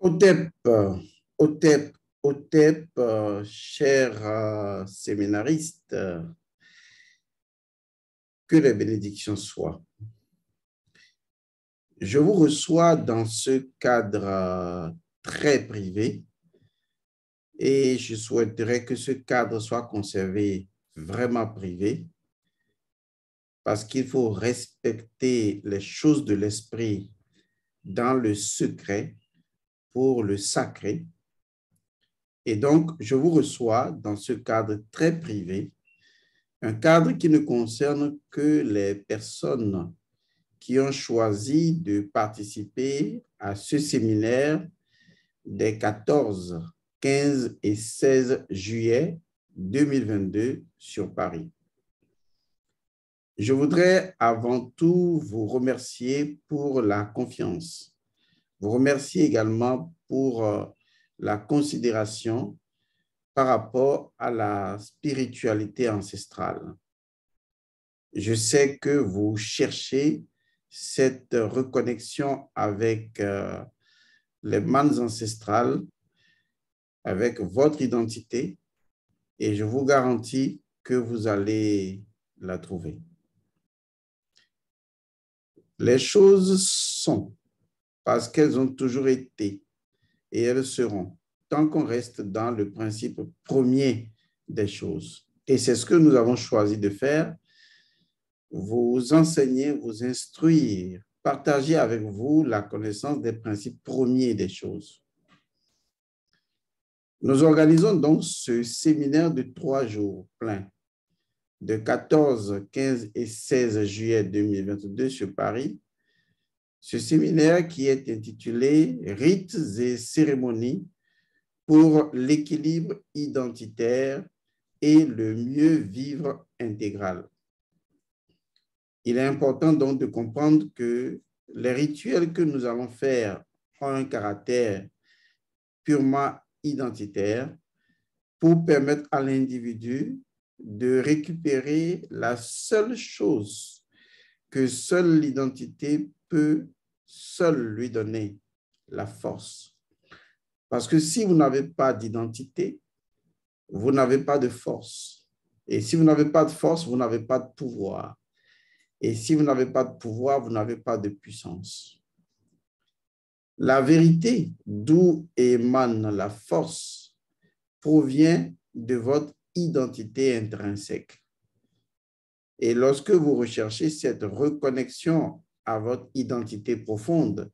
OTEP, OTEP, OTEP, chers séminaristes, que les bénédictions soient. Je vous reçois dans ce cadre très privé et je souhaiterais que ce cadre soit conservé vraiment privé parce qu'il faut respecter les choses de l'esprit dans le secret pour le sacré. Et donc, je vous reçois dans ce cadre très privé, un cadre qui ne concerne que les personnes qui ont choisi de participer à ce séminaire des 14, 15 et 16 juillet 2022 sur Paris. Je voudrais avant tout vous remercier pour la confiance. Vous remercier également pour la considération par rapport à la spiritualité ancestrale. Je sais que vous cherchez cette reconnexion avec les mannes ancestrales, avec votre identité, et je vous garantis que vous allez la trouver. Les choses sont, parce qu'elles ont toujours été, et elles seront, tant qu'on reste dans le principe premier des choses. Et c'est ce que nous avons choisi de faire, vous enseigner, vous instruire, partager avec vous la connaissance des principes premiers des choses. Nous organisons donc ce séminaire de 3 jours pleins, de 14, 15 et 16 juillet 2022 sur Paris. Ce séminaire qui est intitulé « Rites et cérémonies pour l'équilibre identitaire et le mieux vivre intégral ». Il est important donc de comprendre que les rituels que nous allons faire ont un caractère purement identitaire pour permettre à l'individu de récupérer la seule chose que seule l'identité peut seule lui donner, la force. Parce que si vous n'avez pas d'identité, vous n'avez pas de force. Et si vous n'avez pas de force, vous n'avez pas de pouvoir. Et si vous n'avez pas de pouvoir, vous n'avez pas de puissance. La vérité, d'où émane la force, provient de votre identité intrinsèque. Et lorsque vous recherchez cette reconnexion à votre identité profonde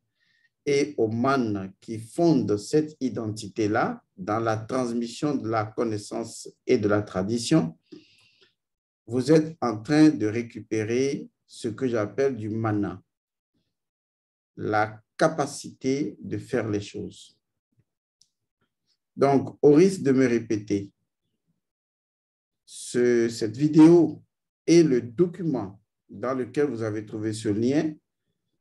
et aux manes qui fondent cette identité-là dans la transmission de la connaissance et de la tradition, vous êtes en train de récupérer ce que j'appelle du mana, la capacité de faire les choses. Donc, au risque de me répéter, cette vidéo et le document dans lequel vous avez trouvé ce lien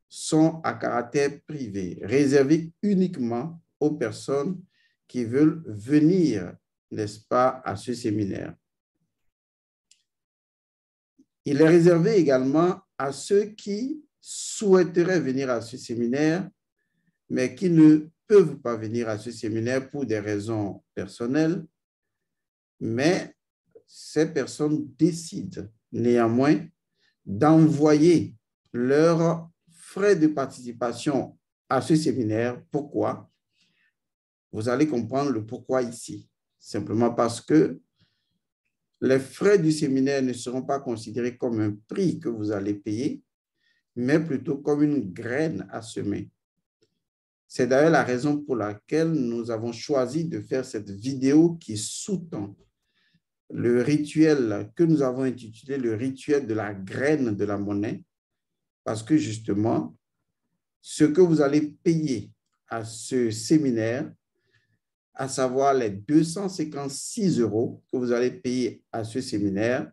sont à caractère privé, réservés uniquement aux personnes qui veulent venir, n'est-ce pas, à ce séminaire. Il est réservé également à ceux qui souhaiteraient venir à ce séminaire, mais qui ne peuvent pas venir à ce séminaire pour des raisons personnelles, mais ces personnes décident néanmoins d'envoyer leurs frais de participation à ce séminaire. Pourquoi? Vous allez comprendre le pourquoi ici. Simplement parce que les frais du séminaire ne seront pas considérés comme un prix que vous allez payer, mais plutôt comme une graine à semer. C'est d'ailleurs la raison pour laquelle nous avons choisi de faire cette vidéo qui sous-tend le rituel que nous avons intitulé le rituel de la graine de la monnaie, parce que justement, ce que vous allez payer à ce séminaire, à savoir les 256 € que vous allez payer à ce séminaire,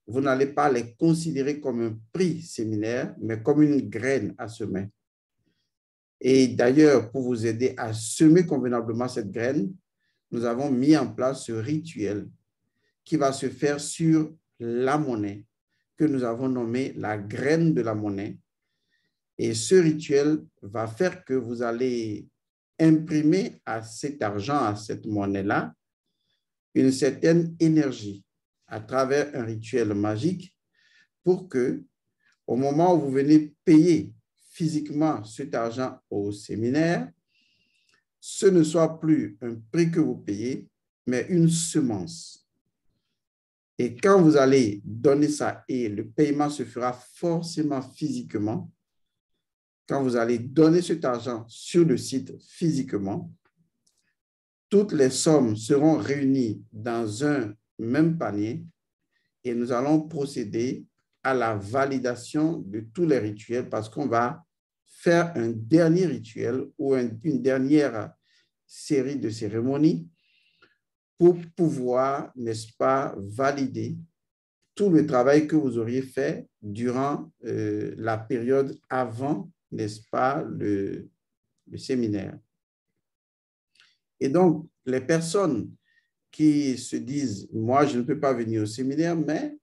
vous n'allez pas les considérer comme un prix séminaire, mais comme une graine à semer. Et d'ailleurs, pour vous aider à semer convenablement cette graine, nous avons mis en place ce rituel qui va se faire sur la monnaie, que nous avons nommé la graine de la monnaie. Et ce rituel va faire que vous allez imprimer à cet argent, à cette monnaie-là, une certaine énergie à travers un rituel magique pour que, au moment où vous venez payer physiquement cet argent au séminaire, ce ne soit plus un prix que vous payez, mais une semence. Et quand vous allez donner ça, et le paiement se fera forcément physiquement, quand vous allez donner cet argent sur le site physiquement, toutes les sommes seront réunies dans un même panier et nous allons procéder à la validation de tous les rituels parce qu'on va faire un dernier rituel ou une dernière série de cérémonies pour pouvoir, n'est-ce pas, valider tout le travail que vous auriez fait durant la période avant, n'est-ce pas, le séminaire. Et donc, les personnes qui se disent, moi, je ne peux pas venir au séminaire, mais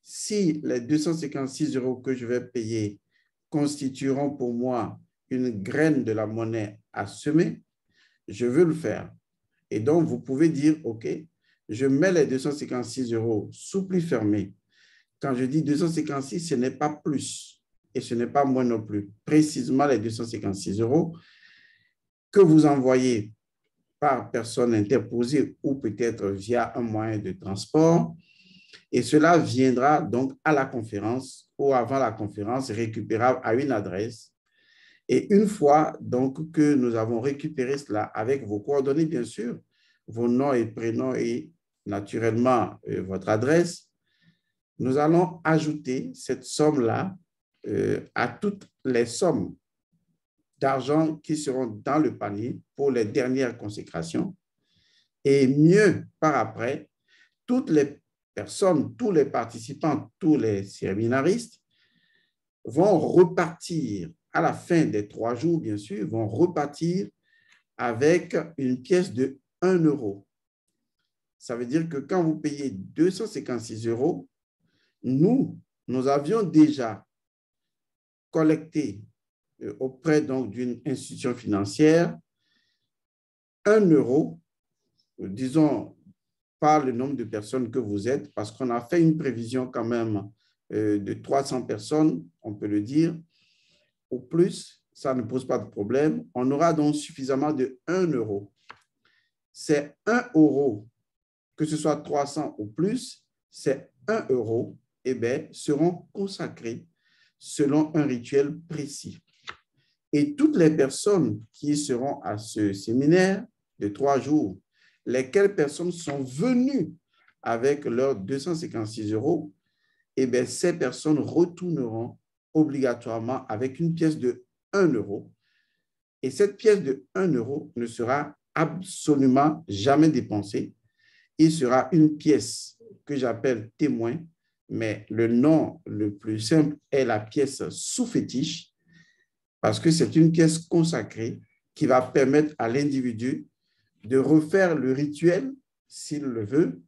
si les 256 € que je vais payer constitueront pour moi une graine de la monnaie à semer, je veux le faire. Et donc, vous pouvez dire, OK, je mets les 256 € sous pli fermé. Quand je dis 256, ce n'est pas plus et ce n'est pas moins non plus. Précisément les 256 € que vous envoyez par personne interposée ou peut-être via un moyen de transport. Et cela viendra donc à la conférence ou avant la conférence récupérable à une adresse. Et une fois donc que nous avons récupéré cela avec vos coordonnées, bien sûr, vos noms et prénoms et naturellement votre adresse, nous allons ajouter cette somme-là à toutes les sommes d'argent qui seront dans le panier pour les dernières consécrations. Et mieux par après, toutes les personnes, tous les participants, tous les séminaristes vont repartir à la fin des 3 jours, bien sûr, vont repartir avec une pièce de 1 €. Ça veut dire que quand vous payez 256 €, nous avions déjà collecté auprès donc d'une institution financière 1 €, disons, par le nombre de personnes que vous êtes, parce qu'on a fait une prévision quand même de 300 personnes, on peut le dire, ou plus, ça ne pose pas de problème. On aura donc suffisamment de 1 €. C'est 1 €, que ce soit 300 ou plus, c'est 1 €, eh bien, seront consacrés selon un rituel précis. Et toutes les personnes qui seront à ce séminaire de 3 jours, lesquelles personnes sont venues avec leurs 256 €, eh bien, ces personnes retourneront obligatoirement avec une pièce de 1 €. Et cette pièce de 1 € ne sera absolument jamais dépensée. Il sera une pièce que j'appelle témoin, mais le nom le plus simple est la pièce sous fétiche, parce que c'est une pièce consacrée qui va permettre à l'individu de refaire le rituel s'il le veut,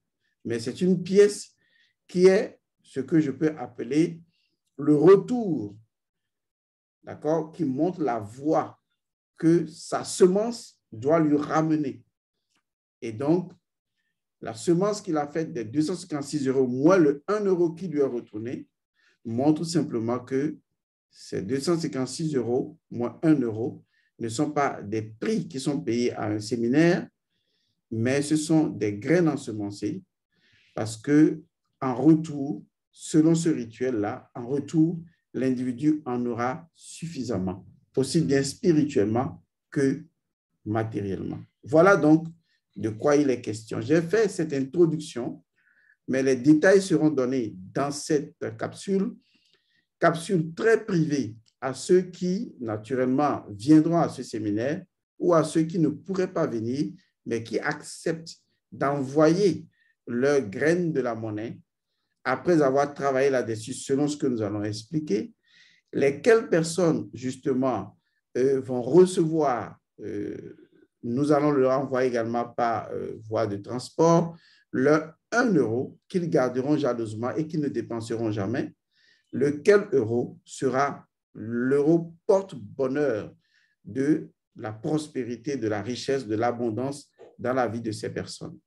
mais c'est une pièce qui est ce que je peux appeler le retour, d'accord, qui montre la voie que sa semence doit lui ramener. Et donc, la semence qu'il a faite des 256 € moins le 1 € qui lui est retourné montre simplement que ces 256 € moins 1 € ne sont pas des prix qui sont payés à un séminaire, mais ce sont des graines ensemencées parce que en retour, selon ce rituel-là, en retour, l'individu en aura suffisamment, aussi bien spirituellement que matériellement. Voilà donc de quoi il est question. J'ai fait cette introduction, mais les détails seront donnés dans cette capsule très privée à ceux qui, naturellement, viendront à ce séminaire ou à ceux qui ne pourraient pas venir, mais qui acceptent d'envoyer leur graine de la monnaie après avoir travaillé là-dessus selon ce que nous allons expliquer. Lesquelles personnes, justement, vont recevoir, nous allons leur envoyer également par voie de transport, leur 1 € qu'ils garderont jalousement et qu'ils ne dépenseront jamais, lequel euro sera l'euro porte-bonheur de la prospérité, de la richesse, de l'abondance dans la vie de ces personnes.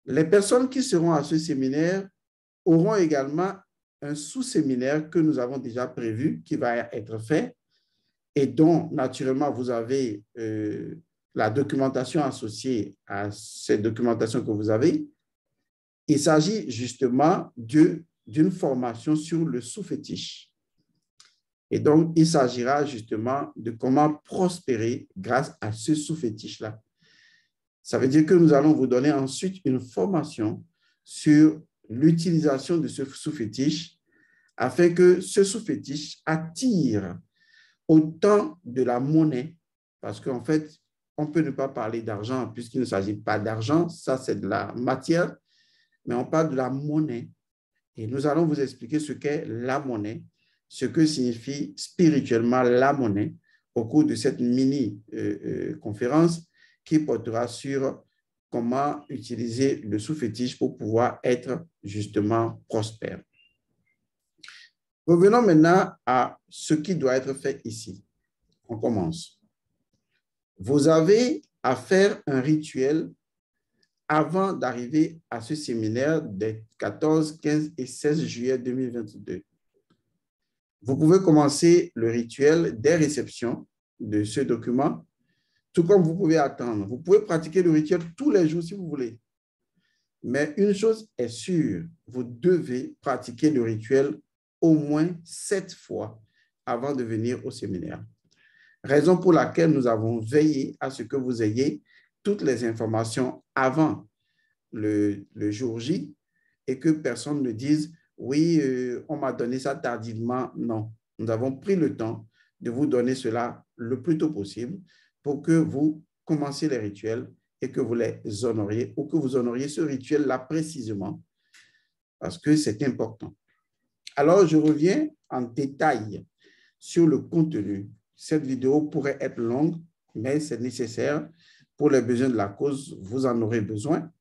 Les personnes qui seront à ce séminaire auront également un sous-séminaire que nous avons déjà prévu, qui va être fait et dont, naturellement, vous avez la documentation associée à cette documentation que vous avez. Il s'agit justement d'une formation sur le sous-fétiche. Et donc, il s'agira justement de comment prospérer grâce à ce sous-fétiche-là. Ça veut dire que nous allons vous donner ensuite une formation sur l'utilisation de ce sous-fétiche afin que ce sous-fétiche attire autant de la monnaie, parce qu'en fait, on peut ne pas parler d'argent puisqu'il ne s'agit pas d'argent, ça c'est de la matière, mais on parle de la monnaie. Et nous allons vous expliquer ce qu'est la monnaie, ce que signifie spirituellement la monnaie au cours de cette mini-conférence qui portera sur comment utiliser le sous-fétiche pour pouvoir être justement prospère. Revenons maintenant à ce qui doit être fait ici. On commence. Vous avez à faire un rituel avant d'arriver à ce séminaire des 14, 15 et 16 juillet 2022. Vous pouvez commencer le rituel dès réception de ce document, tout comme vous pouvez attendre. Vous pouvez pratiquer le rituel tous les jours si vous voulez. Mais une chose est sûre, vous devez pratiquer le rituel au moins 7 fois avant de venir au séminaire. Raison pour laquelle nous avons veillé à ce que vous ayez toutes les informations avant le jour J et que personne ne dise « oui, on m'a donné ça tardivement ». Non, nous avons pris le temps de vous donner cela le plus tôt possible pour que vous commenciez les rituels et que vous les honoriez ou que vous honoriez ce rituel-là précisément parce que c'est important. Alors, je reviens en détail sur le contenu. Cette vidéo pourrait être longue, mais c'est nécessaire pour les besoins de la cause. Vous en aurez besoin,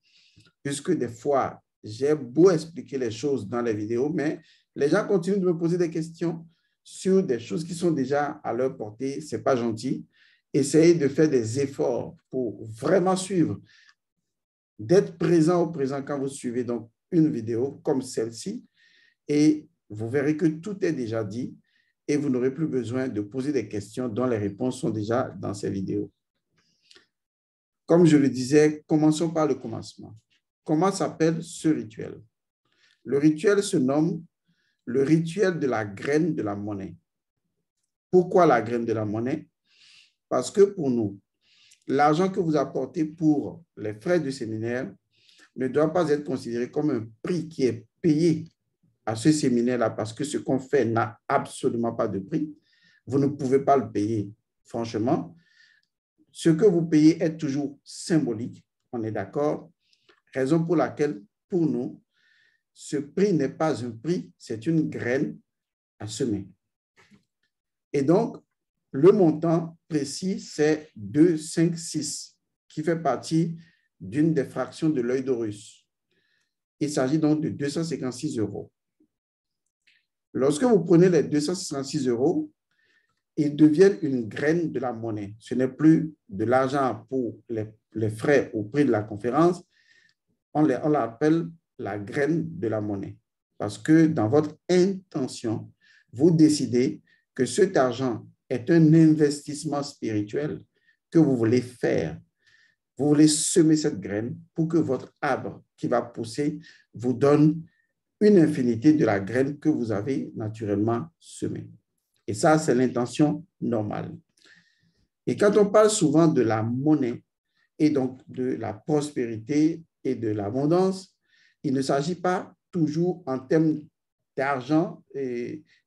puisque des fois, j'ai beau expliquer les choses dans les vidéos, mais les gens continuent de me poser des questions sur des choses qui sont déjà à leur portée. Ce n'est pas gentil. Essayez de faire des efforts pour vraiment suivre, d'être présent au présent quand vous suivez donc une vidéo comme celle-ci et vous verrez que tout est déjà dit et vous n'aurez plus besoin de poser des questions dont les réponses sont déjà dans ces vidéos. Comme je le disais, commençons par le commencement. Comment s'appelle ce rituel? Le rituel se nomme le rituel de la graine de la monnaie. Pourquoi la graine de la monnaie? Parce que pour nous, l'argent que vous apportez pour les frais du séminaire ne doit pas être considéré comme un prix qui est payé à ce séminaire-là parce que ce qu'on fait n'a absolument pas de prix. Vous ne pouvez pas le payer, franchement. Ce que vous payez est toujours symbolique, on est d'accord. Raison pour laquelle, pour nous, ce prix n'est pas un prix, c'est une graine à semer. Et donc, le montant précis, c'est 2,56, qui fait partie d'une des fractions de l'œil d'Horus. Il s'agit donc de 256 €. Lorsque vous prenez les 256 €, ils deviennent une graine de la monnaie. Ce n'est plus de l'argent pour les frais au prix de la conférence. On l'appelle la graine de la monnaie. Parce que dans votre intention, vous décidez que cet argent est un investissement spirituel que vous voulez faire. Vous voulez semer cette graine pour que votre arbre qui va pousser vous donne une infinité de la graine que vous avez naturellement semée. Et ça, c'est l'intention normale. Et quand on parle souvent de la monnaie et donc de la prospérité et de l'abondance, il ne s'agit pas toujours en termes d'argent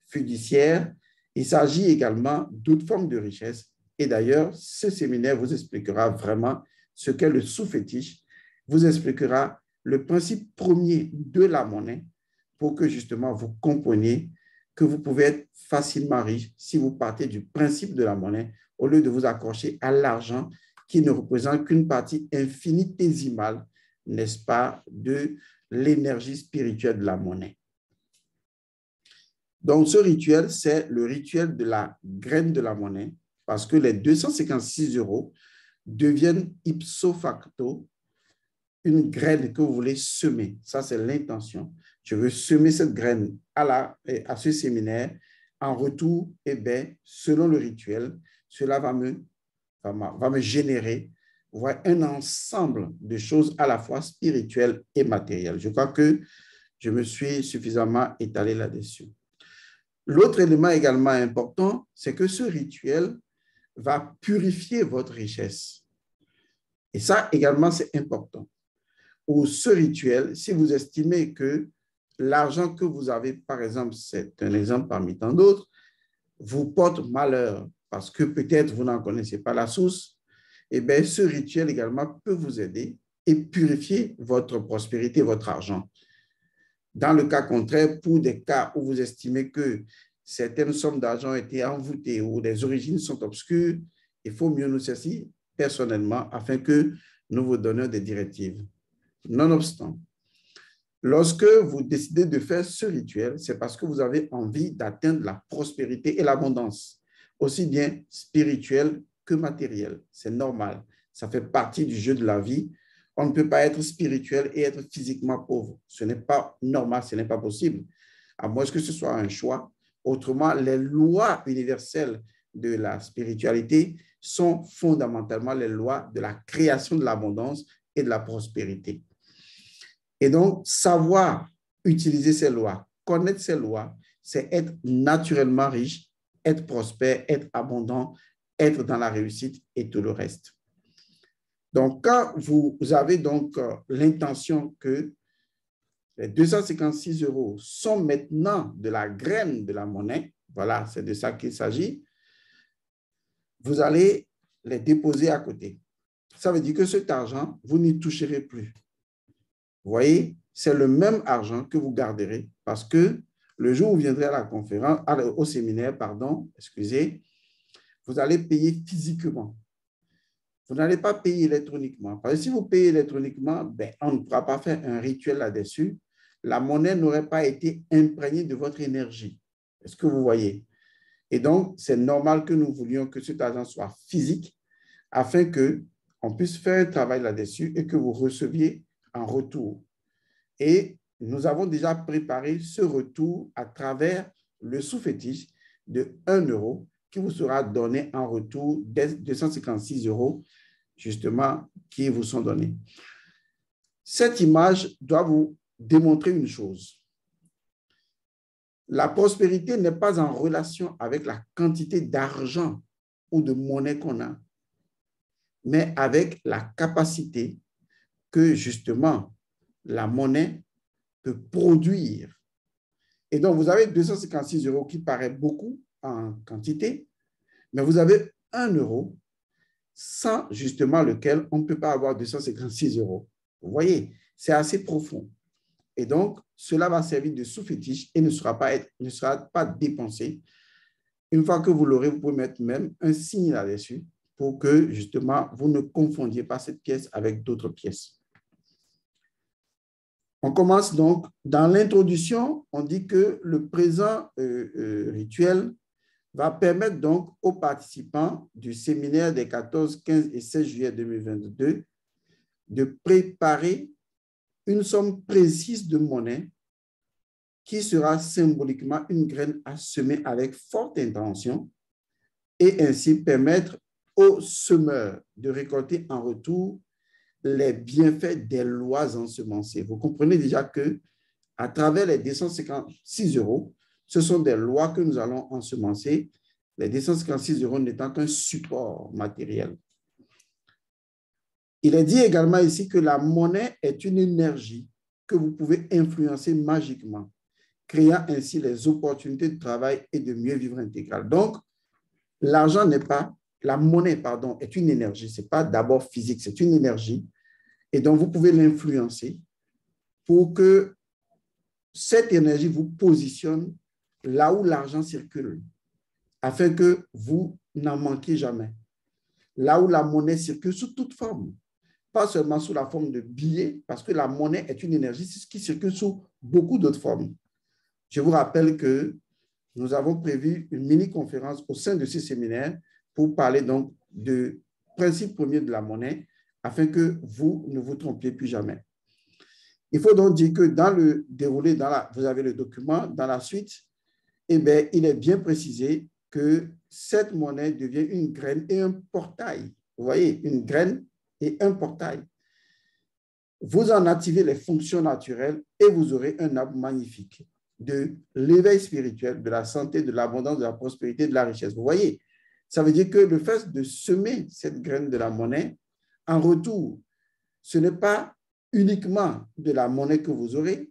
fiduciaire, il s'agit également d'autres formes de richesse. Et d'ailleurs, ce séminaire vous expliquera vraiment ce qu'est le sous-fétiche, vous expliquera le principe premier de la monnaie pour que justement vous compreniez que vous pouvez être facilement riche si vous partez du principe de la monnaie au lieu de vous accrocher à l'argent qui ne représente qu'une partie infinitésimale, n'est-ce pas, de l'énergie spirituelle de la monnaie. Donc, ce rituel, c'est le rituel de la graine de la monnaie parce que les 256 € deviennent ipso facto une graine que vous voulez semer. Ça, c'est l'intention. Je veux semer cette graine à ce séminaire. En retour, eh bien, selon le rituel, cela va me générer un ensemble de choses à la fois spirituelles et matérielles. Je crois que je me suis suffisamment étalé là-dessus. L'autre élément également important, c'est que ce rituel va purifier votre richesse. Et ça également, c'est important. Ou ce rituel, si vous estimez que l'argent que vous avez, par exemple, c'est un exemple parmi tant d'autres, vous porte malheur parce que peut-être vous n'en connaissez pas la source, eh bien, ce rituel également peut vous aider et purifier votre prospérité, votre argent. Dans le cas contraire, pour des cas où vous estimez que certaines sommes d'argent ont été envoûtées ou les origines sont obscures, il faut mieux nous saisir personnellement afin que nous vous donnions des directives. Nonobstant, lorsque vous décidez de faire ce rituel, c'est parce que vous avez envie d'atteindre la prospérité et l'abondance, aussi bien spirituelle que matérielle. C'est normal, ça fait partie du jeu de la vie. On ne peut pas être spirituel et être physiquement pauvre. Ce n'est pas normal, ce n'est pas possible, à moins que ce soit un choix. Autrement, les lois universelles de la spiritualité sont fondamentalement les lois de la création de l'abondance et de la prospérité. Et donc, savoir utiliser ces lois, connaître ces lois, c'est être naturellement riche, être prospère, être abondant, être dans la réussite et tout le reste. Donc, quand vous avez donc l'intention que les 256 € sont maintenant de la graine de la monnaie, voilà, c'est de ça qu'il s'agit, vous allez les déposer à côté. Ça veut dire que cet argent, vous n'y toucherez plus. Vous voyez, c'est le même argent que vous garderez parce que le jour où vous viendrez à la conférence, au séminaire, vous allez payer physiquement. Vous n'allez pas payer électroniquement. Parce que si vous payez électroniquement, ben, on ne pourra pas faire un rituel là-dessus. La monnaie n'aurait pas été imprégnée de votre énergie. Est-ce que vous voyez? Et donc, c'est normal que nous voulions que cet argent soit physique afin qu'on puisse faire un travail là-dessus et que vous receviez en retour. Et nous avons déjà préparé ce retour à travers le sous-fétiche de 1 € qui vous sera donné en retour des 256 € justement qui vous sont donnés. Cette image doit vous démontrer une chose. La prospérité n'est pas en relation avec la quantité d'argent ou de monnaie qu'on a, mais avec la capacité que justement la monnaie peut produire. Et donc, vous avez 256 € qui paraît beaucoup en quantité, mais vous avez 1 € sans justement lequel on ne peut pas avoir 256 €. Vous voyez, c'est assez profond. Et donc, cela va servir de sous-fétiche et ne sera pas dépensé. Une fois que vous l'aurez, vous pouvez mettre même un signe là-dessus pour que justement, vous ne confondiez pas cette pièce avec d'autres pièces. On commence donc. Dans l'introduction, on dit que le présent rituel va permettre donc aux participants du séminaire des 14, 15 et 16 juillet 2022 de préparer une somme précise de monnaie qui sera symboliquement une graine à semer avec forte intention et ainsi permettre aux semeurs de récolter en retour les bienfaits des lois ensemencées. Vous comprenez déjà que à travers les 256 €, ce sont des lois que nous allons ensemencer, les 256 € n'étant qu'un support matériel. Il est dit également ici que la monnaie est une énergie que vous pouvez influencer magiquement, créant ainsi les opportunités de travail et de mieux vivre intégral. Donc, l'argent n'est pas, la monnaie, pardon, est une énergie. Ce n'est pas d'abord physique, c'est une énergie. Et donc, vous pouvez l'influencer pour que cette énergie vous positionne là où l'argent circule, afin que vous n'en manquiez jamais. Là où la monnaie circule sous toute forme, pas seulement sous la forme de billets, parce que la monnaie est une énergie qui circule sous beaucoup d'autres formes. Je vous rappelle que nous avons prévu une mini-conférence au sein de ce séminaire pour parler donc du principe premier de la monnaie afin que vous ne vous trompiez plus jamais. Il faut donc dire que dans le déroulé, vous avez le document, dans la suite, eh bien, il est bien précisé que cette monnaie devient une graine et un portail. Vous voyez, une graine et un portail. Vous en activez les fonctions naturelles et vous aurez un arbre magnifique de l'éveil spirituel, de la santé, de l'abondance, de la prospérité, de la richesse. Vous voyez, ça veut dire que le fait de semer cette graine de la monnaie, en retour, ce n'est pas uniquement de la monnaie que vous aurez,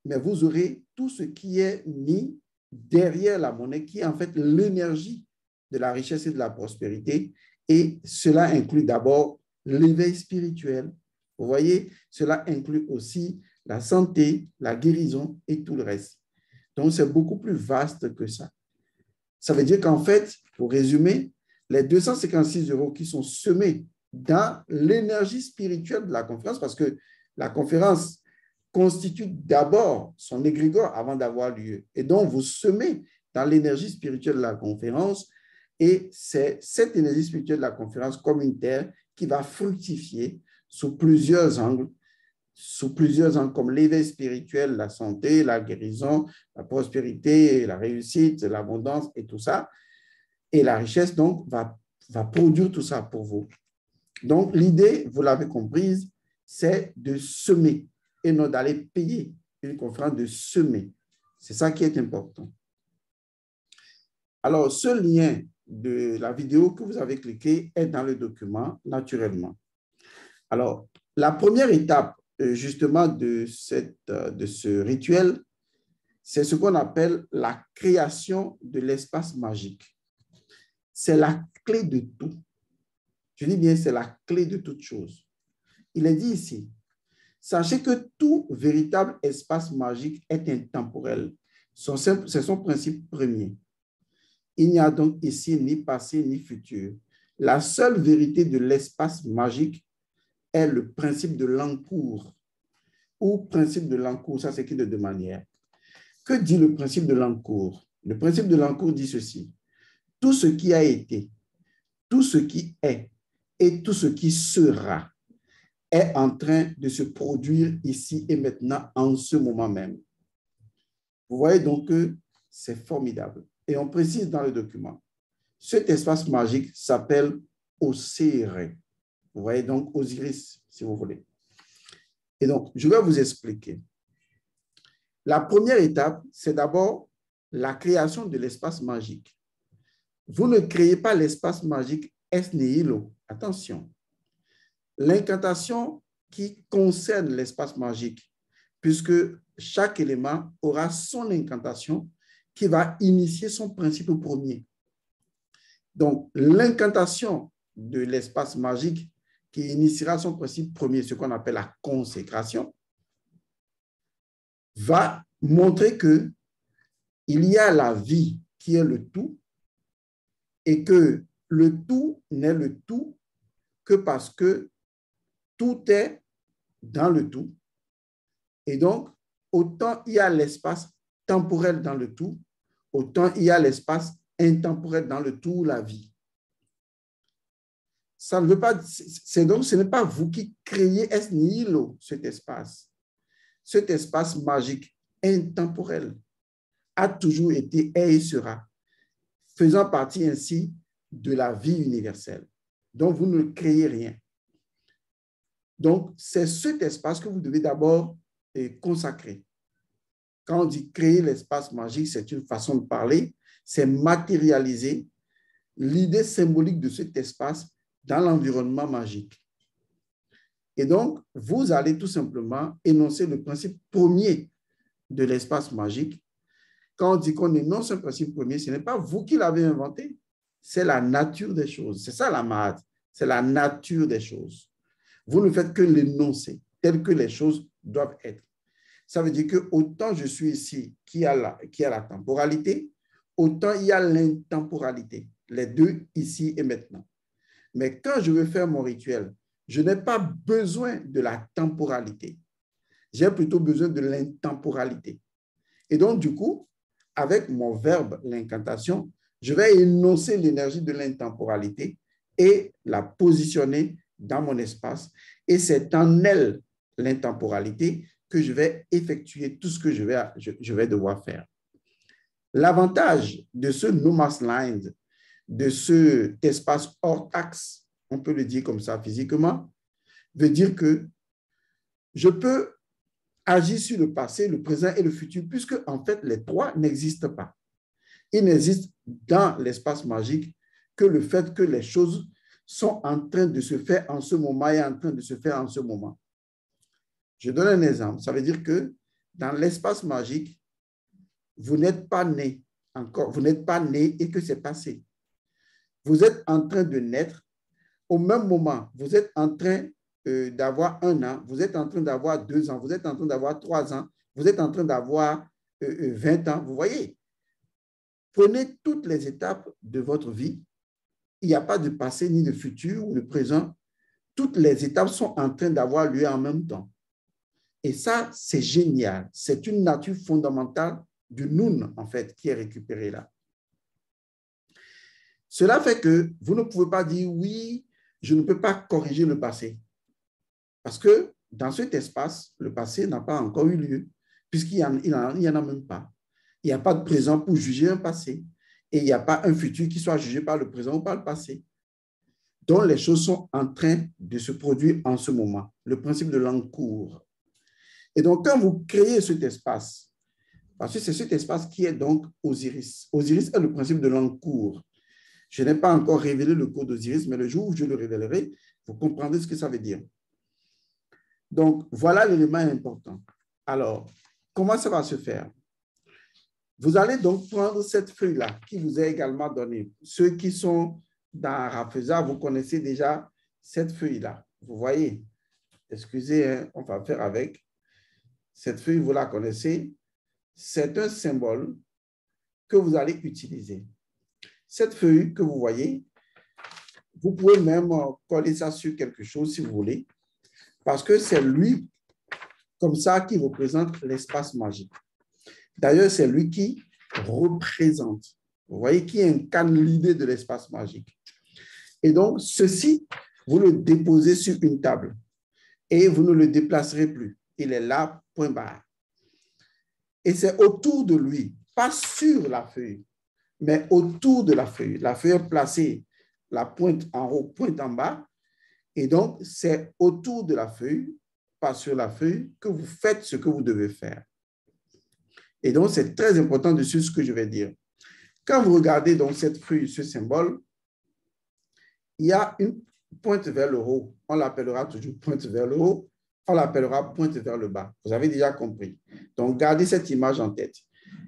mais vous aurez tout ce qui est mis derrière la monnaie, qui est en fait l'énergie de la richesse et de la prospérité. Et cela inclut d'abord l'éveil spirituel. Vous voyez, cela inclut aussi la santé, la guérison et tout le reste. Donc, c'est beaucoup plus vaste que ça. Ça veut dire qu'en fait, pour résumer, les 256 € qui sont semés dans l'énergie spirituelle de la conférence, parce que la conférence constitue d'abord son égrégore avant d'avoir lieu. Et donc, vous semez dans l'énergie spirituelle de la conférence, et c'est cette énergie spirituelle de la conférence communautaire qui va fructifier sous plusieurs angles comme l'éveil spirituel, la santé, la guérison, la prospérité, la réussite, l'abondance et tout ça. Et la richesse, donc, va produire tout ça pour vous. Donc, l'idée, vous l'avez comprise, c'est de semer et non d'aller payer une conférence, de semer. C'est ça qui est important. Alors, ce lien de la vidéo que vous avez cliqué est dans le document, naturellement. Alors, la première étape, justement, de ce rituel, c'est ce qu'on appelle la création de l'espace magique. C'est la clé de tout. Je dis bien, c'est la clé de toute chose. Il est dit ici, sachez que tout véritable espace magique est intemporel. C'est son principe premier. Il n'y a donc ici ni passé ni futur. La seule vérité de l'espace magique est le principe de l'encours. Ou principe de l'encours, ça s'écrit de deux manières. Que dit le principe de l'encours? Le principe de l'encours dit ceci. Tout ce qui a été, tout ce qui est et tout ce qui sera est en train de se produire ici et maintenant en ce moment même. Vous voyez donc que c'est formidable. Et on précise dans le document, cet espace magique s'appelle Osiré. Vous voyez donc Osiris, si vous voulez. Et donc, je vais vous expliquer. La première étape, c'est d'abord la création de l'espace magique. Vous ne créez pas l'espace magique es nihilo. Attention. L'incantation qui concerne l'espace magique, puisque chaque élément aura son incantation qui va initier son principe premier. Donc, l'incantation de l'espace magique qui initiera son principe premier, ce qu'on appelle la consécration, va montrer que il y a la vie qui est le tout et que le tout n'est le tout que parce que tout est dans le tout. Et donc, autant il y a l'espace temporel dans le tout, autant il y a l'espace intemporel dans le tout, la vie. Ça ne veut pas, c'est donc ce n'est pas vous qui créez es nihilo cet espace magique intemporel a toujours été et sera, faisant partie ainsi de la vie universelle. Donc, vous ne créez rien. Donc, c'est cet espace que vous devez d'abord consacrer. Quand on dit créer l'espace magique, c'est une façon de parler, c'est matérialiser l'idée symbolique de cet espace dans l'environnement magique. Et donc, vous allez tout simplement énoncer le principe premier de l'espace magique. Quand on dit qu'on énonce un principe premier, ce n'est pas vous qui l'avez inventé, c'est la nature des choses. C'est ça la Mahat, c'est la nature des choses. Vous ne faites que l'énoncer, tel que les choses doivent être. Ça veut dire que autant je suis ici qui a la temporalité, autant il y a l'intemporalité, les deux ici et maintenant. Mais quand je veux faire mon rituel, je n'ai pas besoin de la temporalité. J'ai plutôt besoin de l'intemporalité. Et donc, du coup, avec mon verbe, l'incantation, je vais énoncer l'énergie de l'intemporalité et la positionner dans mon espace. Et c'est en elle, l'intemporalité, que je vais effectuer tout ce que je vais devoir faire. L'avantage de ce no man's land, de cet espace hors axe, on peut le dire comme ça physiquement, veut dire que je peux agir sur le passé, le présent et le futur, puisque en fait, les trois n'existent pas. Il n'existe dans l'espace magique que le fait que les choses sont en train de se faire en ce moment et en train de se faire en ce moment. Je donne un exemple. Ça veut dire que dans l'espace magique, vous n'êtes pas né encore, vous n'êtes pas né et que c'est passé. Vous êtes en train de naître. Au même moment, vous êtes en train d'avoir 1 an, vous êtes en train d'avoir 2 ans, vous êtes en train d'avoir 3 ans, vous êtes en train d'avoir 20 ans. Vous voyez, prenez toutes les étapes de votre vie. Il n'y a pas de passé ni de futur ou de présent. Toutes les étapes sont en train d'avoir lieu en même temps. Et ça, c'est génial. C'est une nature fondamentale du Noun, en fait, qui est récupérée là. Cela fait que vous ne pouvez pas dire, oui, je ne peux pas corriger le passé. Parce que dans cet espace, le passé n'a pas encore eu lieu, puisqu'il n'y en a même pas. Il n'y a pas de présent pour juger un passé. Et il n'y a pas un futur qui soit jugé par le présent ou par le passé. Donc, les choses sont en train de se produire en ce moment. Le principe de l'encours. Et donc, quand vous créez cet espace, parce que c'est cet espace qui est donc Osiris. Osiris est le principe de l'encours. Je n'ai pas encore révélé le code d'Osiris, mais le jour où je le révélerai, vous comprendrez ce que ça veut dire. Donc, voilà l'élément important. Alors, comment ça va se faire? Vous allez donc prendre cette feuille-là qui vous est également donnée. Ceux qui sont dans Rafeza, vous connaissez déjà cette feuille-là. Vous voyez? Excusez, hein, on va faire avec. Cette feuille, vous la connaissez. C'est un symbole que vous allez utiliser. Cette feuille que vous voyez, vous pouvez même coller ça sur quelque chose si vous voulez, parce que c'est lui, comme ça, qui représente l'espace magique. D'ailleurs, c'est lui qui représente, vous voyez, qui incarne l'idée de l'espace magique. Et donc, ceci, vous le déposez sur une table et vous ne le déplacerez plus. Il est là, point barre. Et c'est autour de lui, pas sur la feuille, mais autour de la feuille. La feuille est placée, la pointe en haut, pointe en bas. Et donc, c'est autour de la feuille, pas sur la feuille, que vous faites ce que vous devez faire. Et donc, c'est très important de suivre ce que je vais dire. Quand vous regardez donc cette feuille, ce symbole, il y a une pointe vers le haut. On l'appellera toujours pointe vers le haut. On l'appellera pointe vers le bas. Vous avez déjà compris. Donc, gardez cette image en tête.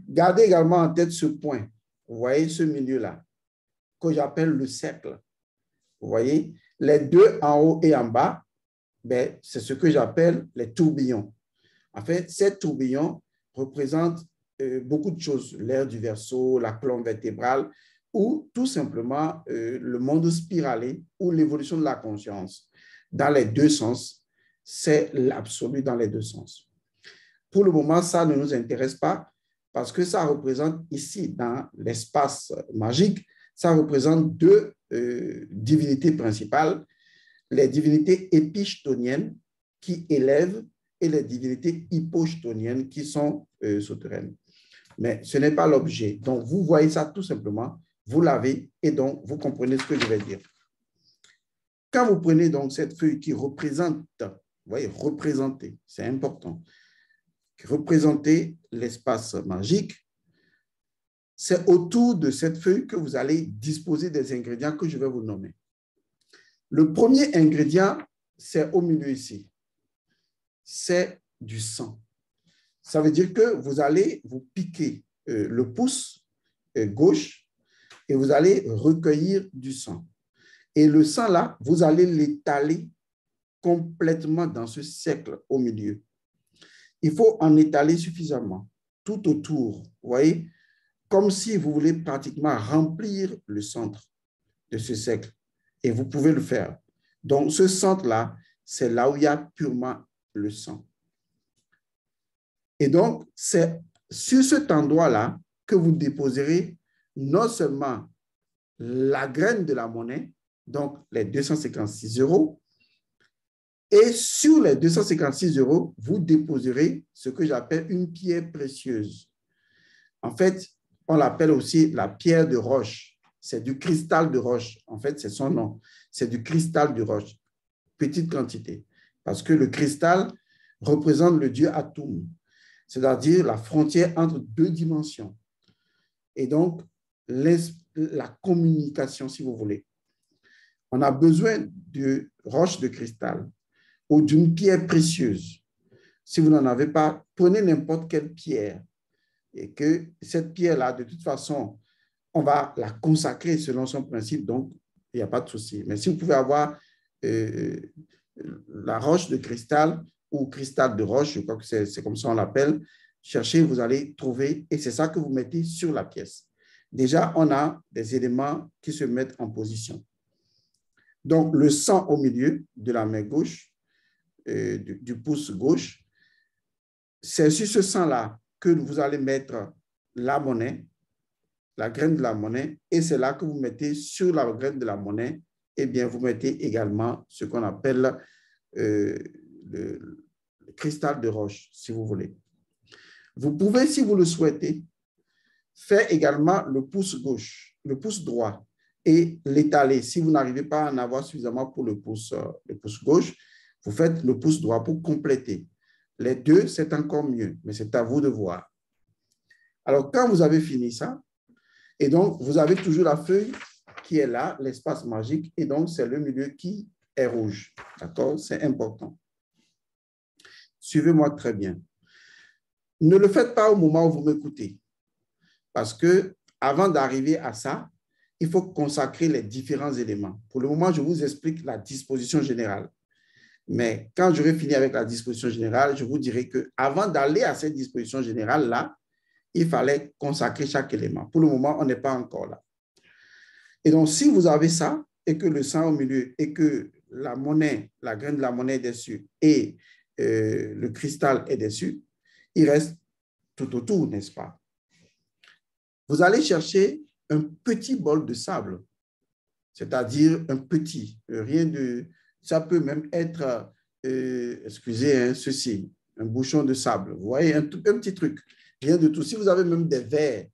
Gardez également en tête ce point. Vous voyez ce milieu-là, que j'appelle le cercle. Vous voyez, les deux en haut et en bas, ben, c'est ce que j'appelle les tourbillons. En fait, ces tourbillons représentent beaucoup de choses, l'air du Verseau, la colonne vertébrale, ou tout simplement le monde spiralé ou l'évolution de la conscience. Dans les deux sens, c'est l'absolu dans les deux sens. Pour le moment, ça ne nous intéresse pas parce que ça représente ici, dans l'espace magique, ça représente deux divinités principales, les divinités épichtoniennes qui élèvent et les divinités hypochtoniennes qui sont souterraines. Mais ce n'est pas l'objet. Donc, vous voyez ça tout simplement, vous l'avez et donc vous comprenez ce que je vais dire. Quand vous prenez donc cette feuille qui représente, vous voyez, représenter, c'est important, représenter l'espace magique, c'est autour de cette feuille que vous allez disposer des ingrédients que je vais vous nommer. Le premier ingrédient, c'est au milieu ici. C'est du sang. Ça veut dire que vous allez vous piquer le pouce gauche et vous allez recueillir du sang. Et le sang là, vous allez l'étaler complètement dans ce cercle au milieu. Il faut en étaler suffisamment tout autour, vous voyez, comme si vous voulez pratiquement remplir le centre de ce cercle. Et vous pouvez le faire. Donc, ce centre-là, c'est là où il y a purement le sang. Et donc, c'est sur cet endroit-là que vous déposerez non seulement la graine de la monnaie, donc les 256 €, et sur les 256 €, vous déposerez ce que j'appelle une pierre précieuse. En fait, on l'appelle aussi la pierre de roche. C'est du cristal de roche. En fait, c'est son nom. C'est du cristal de roche. Petite quantité. Parce que le cristal représente le dieu Atum, c'est-à-dire la frontière entre deux dimensions. Et donc, la communication, si vous voulez. On a besoin de roche de cristal ou d'une pierre précieuse. Si vous n'en avez pas, prenez n'importe quelle pierre et que cette pierre-là, de toute façon, on va la consacrer selon son principe, donc il n'y a pas de souci. Mais si vous pouvez avoir la roche de cristal ou cristal de roche, je crois que c'est comme ça on l'appelle, cherchez, vous allez trouver, et c'est ça que vous mettez sur la pièce. Déjà, on a des éléments qui se mettent en position. Donc, le sang au milieu de la main gauche, du pouce gauche, c'est sur ce sang-là que vous allez mettre la monnaie, la graine de la monnaie, et c'est là que vous mettez sur la graine de la monnaie, eh bien, vous mettez également ce qu'on appelle le cristal de roche, si vous voulez. Vous pouvez, si vous le souhaitez, faire également le pouce gauche, le pouce droit, et l'étaler. Si vous n'arrivez pas à en avoir suffisamment pour le pouce gauche, vous faites le pouce droit pour compléter. Les deux, c'est encore mieux, mais c'est à vous de voir. Alors, quand vous avez fini ça, et donc, vous avez toujours la feuille qui est là, l'espace magique, et donc, c'est le milieu qui est rouge. D'accord? C'est important. Suivez-moi très bien. Ne le faites pas au moment où vous m'écoutez, parce que avant d'arriver à ça, il faut consacrer les différents éléments. Pour le moment, je vous explique la disposition générale. Mais quand j'aurai fini avec la disposition générale, je vous dirai qu'avant d'aller à cette disposition générale-là, il fallait consacrer chaque élément. Pour le moment, on n'est pas encore là. Et donc, si vous avez ça, et que le sang au milieu, et que la monnaie, la graine de la monnaie est dessus, et le cristal est dessus, il reste tout autour, n'est-ce pas? Vous allez chercher un petit bol de sable, c'est-à-dire un petit, rien de... Ça peut même être, excusez, hein, ceci, un bouchon de sable. Vous voyez, un petit truc, rien de tout. Si vous avez même des verres,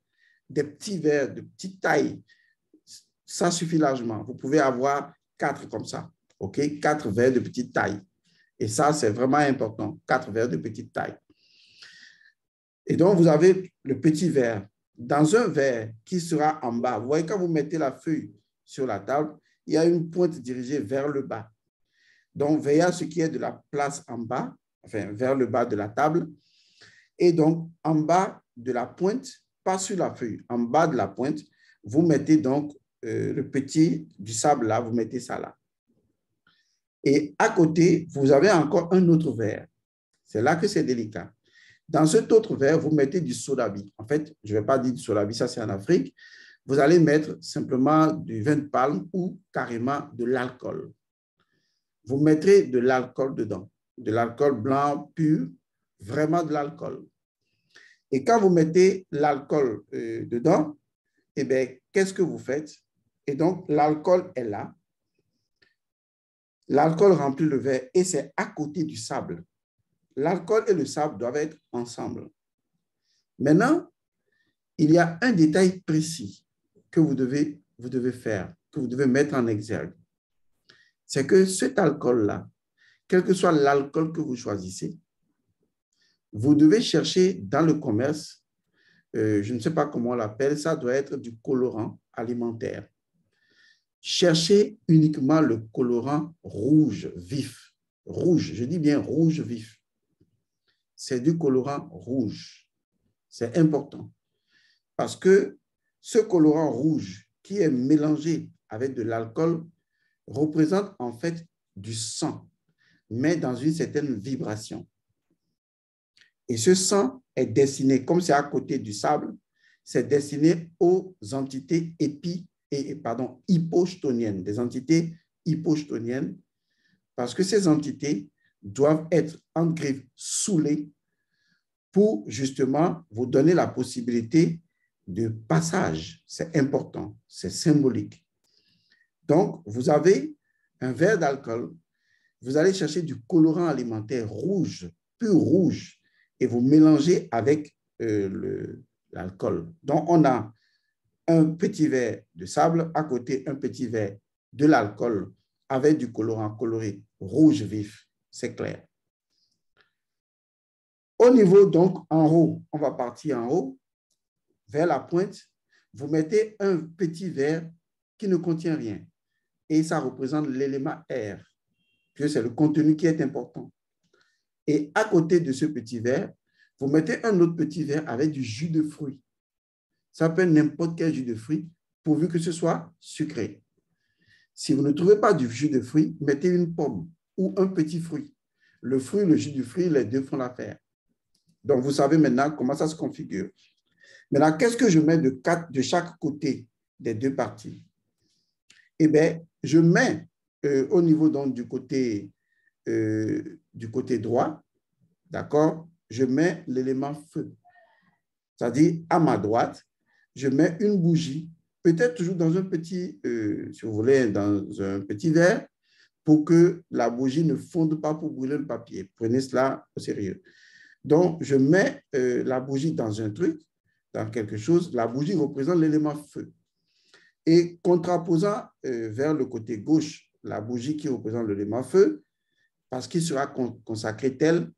des petits verres de petite taille, ça suffit largement. Vous pouvez avoir 4 comme ça, OK? 4 verres de petite taille. Et ça, c'est vraiment important, 4 verres de petite taille. Et donc, vous avez le petit verre. Dans un verre qui sera en bas, vous voyez, quand vous mettez la feuille sur la table, il y a une pointe dirigée vers le bas. Donc, veillez à ce qui est de la place en bas, enfin, vers le bas de la table. Et donc, en bas de la pointe, pas sur la feuille, en bas de la pointe, vous mettez donc le petit du sable là, vous mettez ça là. Et à côté, vous avez encore un autre verre. C'est là que c'est délicat. Dans cet autre verre, vous mettez du sodabi. En fait, je ne vais pas dire du sodabi, ça c'est en Afrique. Vous allez mettre simplement du vin de palme ou carrément de l'alcool. Vous mettrez de l'alcool dedans, de l'alcool blanc pur, vraiment de l'alcool. Et quand vous mettez l'alcool dedans, eh bien, qu'est-ce que vous faites? Et donc, l'alcool est là. L'alcool remplit le verre et c'est à côté du sable. L'alcool et le sable doivent être ensemble. Maintenant, il y a un détail précis que vous devez faire, que vous devez mettre en exergue. C'est que cet alcool-là, quel que soit l'alcool que vous choisissez, vous devez chercher dans le commerce, je ne sais pas comment on l'appelle, ça doit être du colorant alimentaire. Cherchez uniquement le colorant rouge vif. Rouge, je dis bien rouge vif. C'est du colorant rouge. C'est important. Parce que ce colorant rouge qui est mélangé avec de l'alcool représente en fait du sang, mais dans une certaine vibration. Et ce sang est destiné, comme c'est à côté du sable, c'est destiné aux entités hypochtoniennes, des entités hypochtoniennes, parce que ces entités doivent être en griffe saoulées pour justement vous donner la possibilité de passage. C'est important, c'est symbolique. Donc, vous avez un verre d'alcool, vous allez chercher du colorant alimentaire rouge, pur rouge, et vous mélangez avec l'alcool. Donc, on a un petit verre de sable, à côté un petit verre de l'alcool avec du colorant coloré rouge vif, c'est clair. Au niveau, donc, en haut, on va partir en haut, vers la pointe, vous mettez un petit verre qui ne contient rien. Et ça représente l'élément air, puisque c'est le contenu qui est important. Et à côté de ce petit verre, vous mettez un autre petit verre avec du jus de fruits. Ça peut être n'importe quel jus de fruits, pourvu que ce soit sucré. Si vous ne trouvez pas du jus de fruits, mettez une pomme ou un petit fruit. Le fruit, le jus du fruit, les deux font l'affaire. Donc, vous savez maintenant comment ça se configure. Maintenant, qu'est-ce que je mets de chaque côté des deux parties? Eh bien, je mets au niveau donc, du côté droit, d'accord, je mets l'élément feu. C'est-à-dire, à ma droite, je mets une bougie, peut-être toujours dans un petit, si vous voulez, dans un petit verre, pour que la bougie ne fonde pas pour brûler le papier. Prenez cela au sérieux. Donc, je mets la bougie dans un truc, dans quelque chose. La bougie représente l'élément feu. Et contraposant vers le côté gauche, la bougie qui représente l'élément feu, parce qu'il sera consacré tel,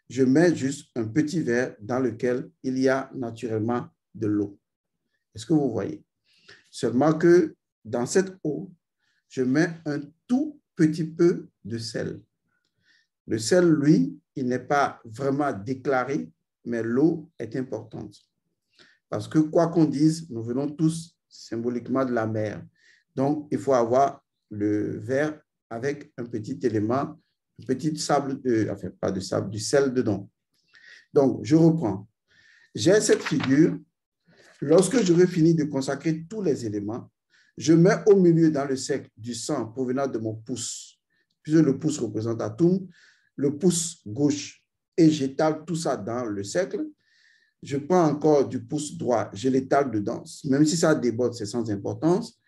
je mets juste un petit verre dans lequel il y a naturellement de l'eau. Est-ce que vous voyez? Seulement que dans cette eau, je mets un tout petit peu de sel. Le sel, lui, il n'est pas vraiment déclaré, mais l'eau est importante. Parce que quoi qu'on dise, nous venons tous symboliquement de la mer. Donc, il faut avoir le verre avec un petit élément, un petit sable, enfin pas de sable, du sel dedans. Donc, je reprends. J'ai cette figure. Lorsque j'aurai fini de consacrer tous les éléments, je mets au milieu dans le cercle du sang provenant de mon pouce, puisque le pouce représente Atum, le pouce gauche, et j'étale tout ça dans le cercle. Je prends encore du pouce droit, je l'étale dedans. Même si ça déborde, c'est sans importance.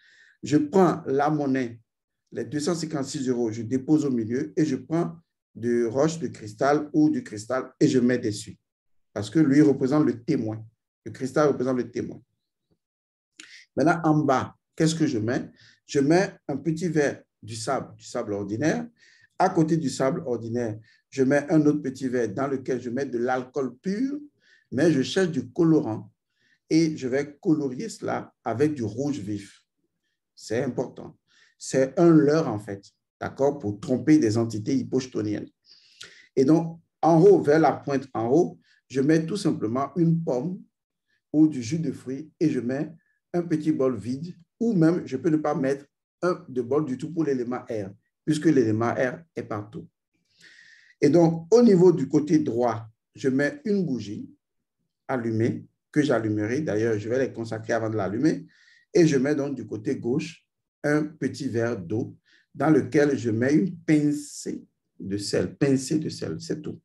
Je prends la monnaie, les 256 €, je dépose au milieu et je prends de roche de cristal ou du cristal et je mets dessus. Parce que lui représente le témoin. Le cristal représente le témoin. Maintenant, en bas, qu'est-ce que je mets? Je mets un petit verre du sable ordinaire. À côté du sable ordinaire, je mets un autre petit verre dans lequel je mets de l'alcool pur, mais je cherche du colorant et je vais colorier cela avec du rouge vif. C'est important. C'est un leurre, en fait, d'accord, pour tromper des entités hypochtoniennes. Et donc, en haut, vers la pointe en haut, je mets tout simplement une pomme ou du jus de fruits et je mets un petit bol vide ou même, je peux ne pas mettre un de bol du tout pour l'élément air, puisque l'élément air est partout. Et donc, au niveau du côté droit, je mets une bougie allumée que j'allumerai. D'ailleurs, je vais les consacrer avant de l'allumer. Et je mets donc du côté gauche un petit verre d'eau dans lequel je mets une pincée de sel. Pincée de sel, c'est tout.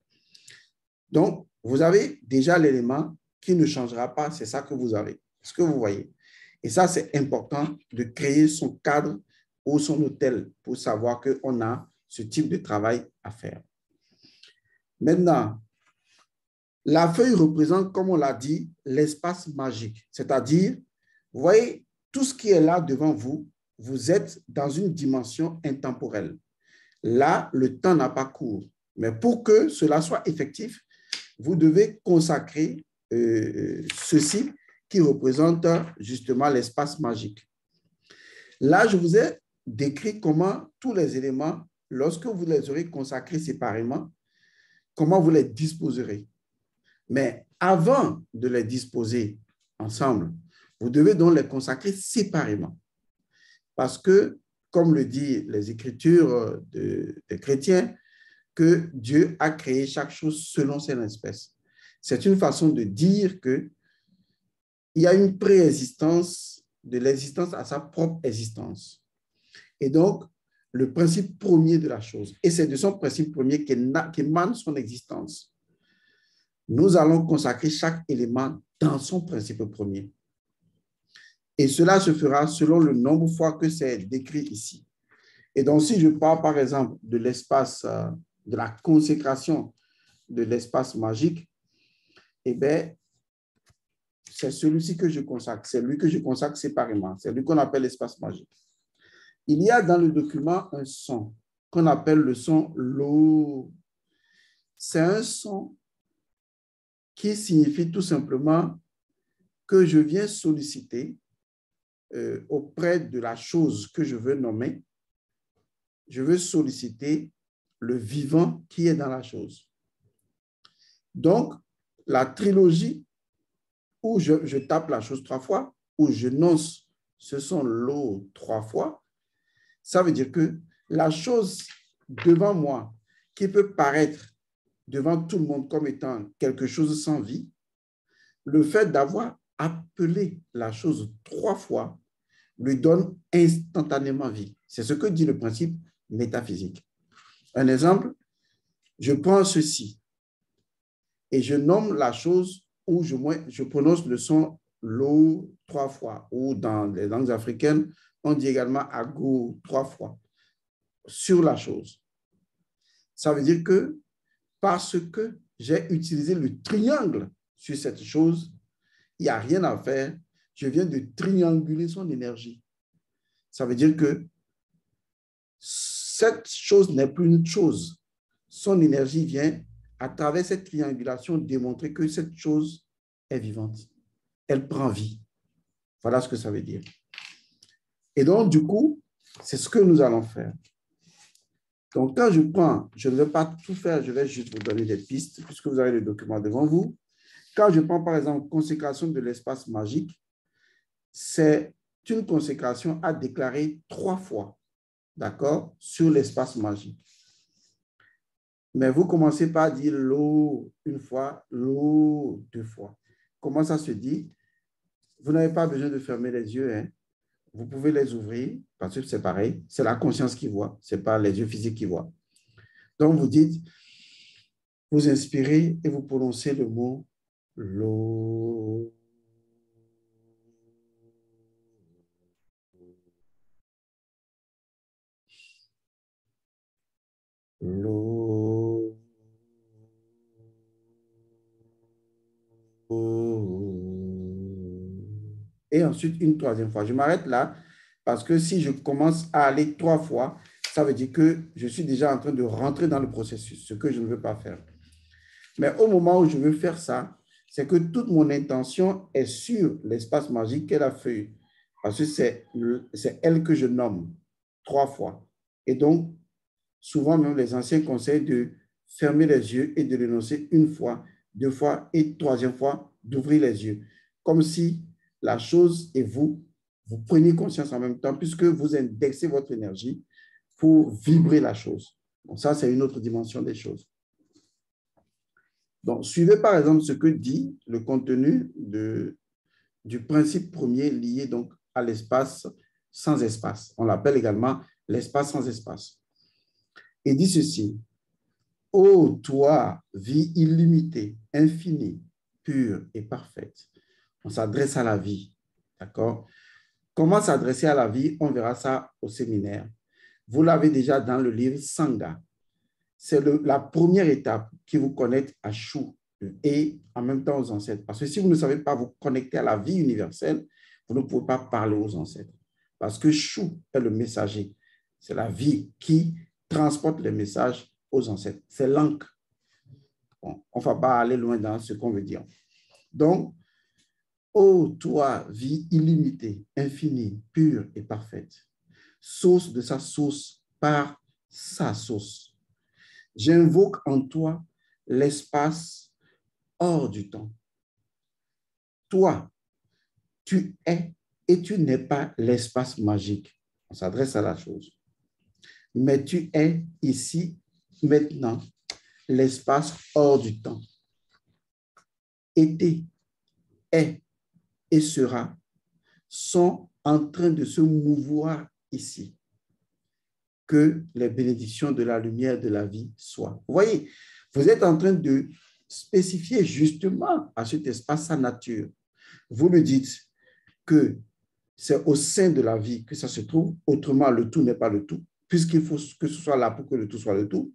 Donc, vous avez déjà l'élément qui ne changera pas. C'est ça que vous avez. Est-ce que vous voyez? Et ça, c'est important de créer son cadre ou son hôtel pour savoir qu'on a ce type de travail à faire. Maintenant, la feuille représente, comme on l'a dit, l'espace magique. C'est-à-dire, vous voyez, tout ce qui est là devant vous, vous êtes dans une dimension intemporelle. Là, le temps n'a pas cours. Mais pour que cela soit effectif, vous devez consacrer ceci qui représente justement l'espace magique. Là, je vous ai décrit comment tous les éléments, lorsque vous les aurez consacrés séparément, comment vous les disposerez. Mais avant de les disposer ensemble, vous devez donc les consacrer séparément. Parce que, comme le disent les Écritures des chrétiens, que Dieu a créé chaque chose selon son espèce. C'est une façon de dire qu'il y a une préexistence de l'existence à sa propre existence. Et donc, le principe premier de la chose, et c'est de son principe premier qu'émane son existence. Nous allons consacrer chaque élément dans son principe premier. Et cela se fera selon le nombre de fois que c'est décrit ici. Et donc, si je parle, par exemple, de l'espace, de la consécration de l'espace magique, eh bien, c'est celui-ci que je consacre. C'est lui que je consacre séparément. C'est lui qu'on appelle l'espace magique. Il y a dans le document un son qu'on appelle le son Lo. C'est un son qui signifie tout simplement que je viens solliciter auprès de la chose que je veux nommer. Je veux solliciter le vivant qui est dans la chose. Donc, la trilogie où je tape la chose 3 fois, où je nonce ce son Lo 3 fois, ça veut dire que la chose devant moi qui peut paraître devant tout le monde comme étant quelque chose sans vie, le fait d'avoir appelé la chose 3 fois lui donne instantanément vie. C'est ce que dit le principe métaphysique. Un exemple, je prends ceci et je nomme la chose où je prononce le son Lo 3 fois, ou dans les langues africaines, on dit également Ago 3 fois sur la chose. Ça veut dire que parce que j'ai utilisé le triangle sur cette chose, il n'y a rien à faire. Je viens de trianguler son énergie. Ça veut dire que cette chose n'est plus une chose. Son énergie vient, à travers cette triangulation, démontrer que cette chose est vivante. Elle prend vie. Voilà ce que ça veut dire. Et donc, du coup, c'est ce que nous allons faire. Donc, quand je prends, je ne vais pas tout faire, je vais juste vous donner des pistes, puisque vous avez le document devant vous. Quand je prends, par exemple, consécration de l'espace magique, c'est une consécration à déclarer 3 fois, d'accord, sur l'espace magique. Mais vous commencez par dire l'eau 1 fois, l'eau 2 fois. Comment ça se dit? Vous n'avez pas besoin de fermer les yeux, hein? Vous pouvez les ouvrir, parce que c'est pareil, c'est la conscience qui voit, ce n'est pas les yeux physiques qui voient. Donc, vous dites, vous inspirez et vous prononcez le mot l'eau. L'eau. Et ensuite, une 3e fois. Je m'arrête là parce que si je commence à aller 3 fois, ça veut dire que je suis déjà en train de rentrer dans le processus, ce que je ne veux pas faire. Mais au moment où je veux faire ça, c'est que toute mon intention est sur l'espace magique qu'est la feuille. Parce que c'est elle que je nomme 3 fois. Et donc, souvent même les anciens conseillent de fermer les yeux et de l'énoncer 1 fois, 2 fois et 3e fois d'ouvrir les yeux. Comme si la chose et vous preniez conscience en même temps puisque vous indexez votre énergie pour vibrer la chose. Donc ça, c'est une autre dimension des choses. Donc, suivez par exemple ce que dit le contenu du principe premier lié donc à l'espace sans espace. On l'appelle également l'espace sans espace. Et dit ceci: ô toi, vie illimitée, infinie, pure et parfaite. On s'adresse à la vie, d'accord? Comment s'adresser à la vie? On verra ça au séminaire. Vous l'avez déjà dans le livre Sangha. C'est la première étape qui vous connecte à Shu et en même temps aux ancêtres. Parce que si vous ne savez pas vous connecter à la vie universelle, vous ne pouvez pas parler aux ancêtres. Parce que Shu est le messager. C'est la vie qui transporte les messages aux ancêtres. C'est l'encre. Bon, on ne va pas aller loin dans ce qu'on veut dire. Donc, ô toi, vie illimitée, infinie, pure et parfaite, source de sa source par sa source, j'invoque en toi l'espace hors du temps. Toi, tu es et tu n'es pas l'espace magique. On s'adresse à la chose. Mais tu es ici, maintenant, l'espace hors du temps. Était, est et sera sont en train de se mouvoir ici. Que les bénédictions de la lumière de la vie soient. Vous voyez, vous êtes en train de spécifier justement à cet espace sa nature. Vous me dites que c'est au sein de la vie que ça se trouve. Autrement, le tout n'est pas le tout, puisqu'il faut que ce soit là pour que le tout soit le tout.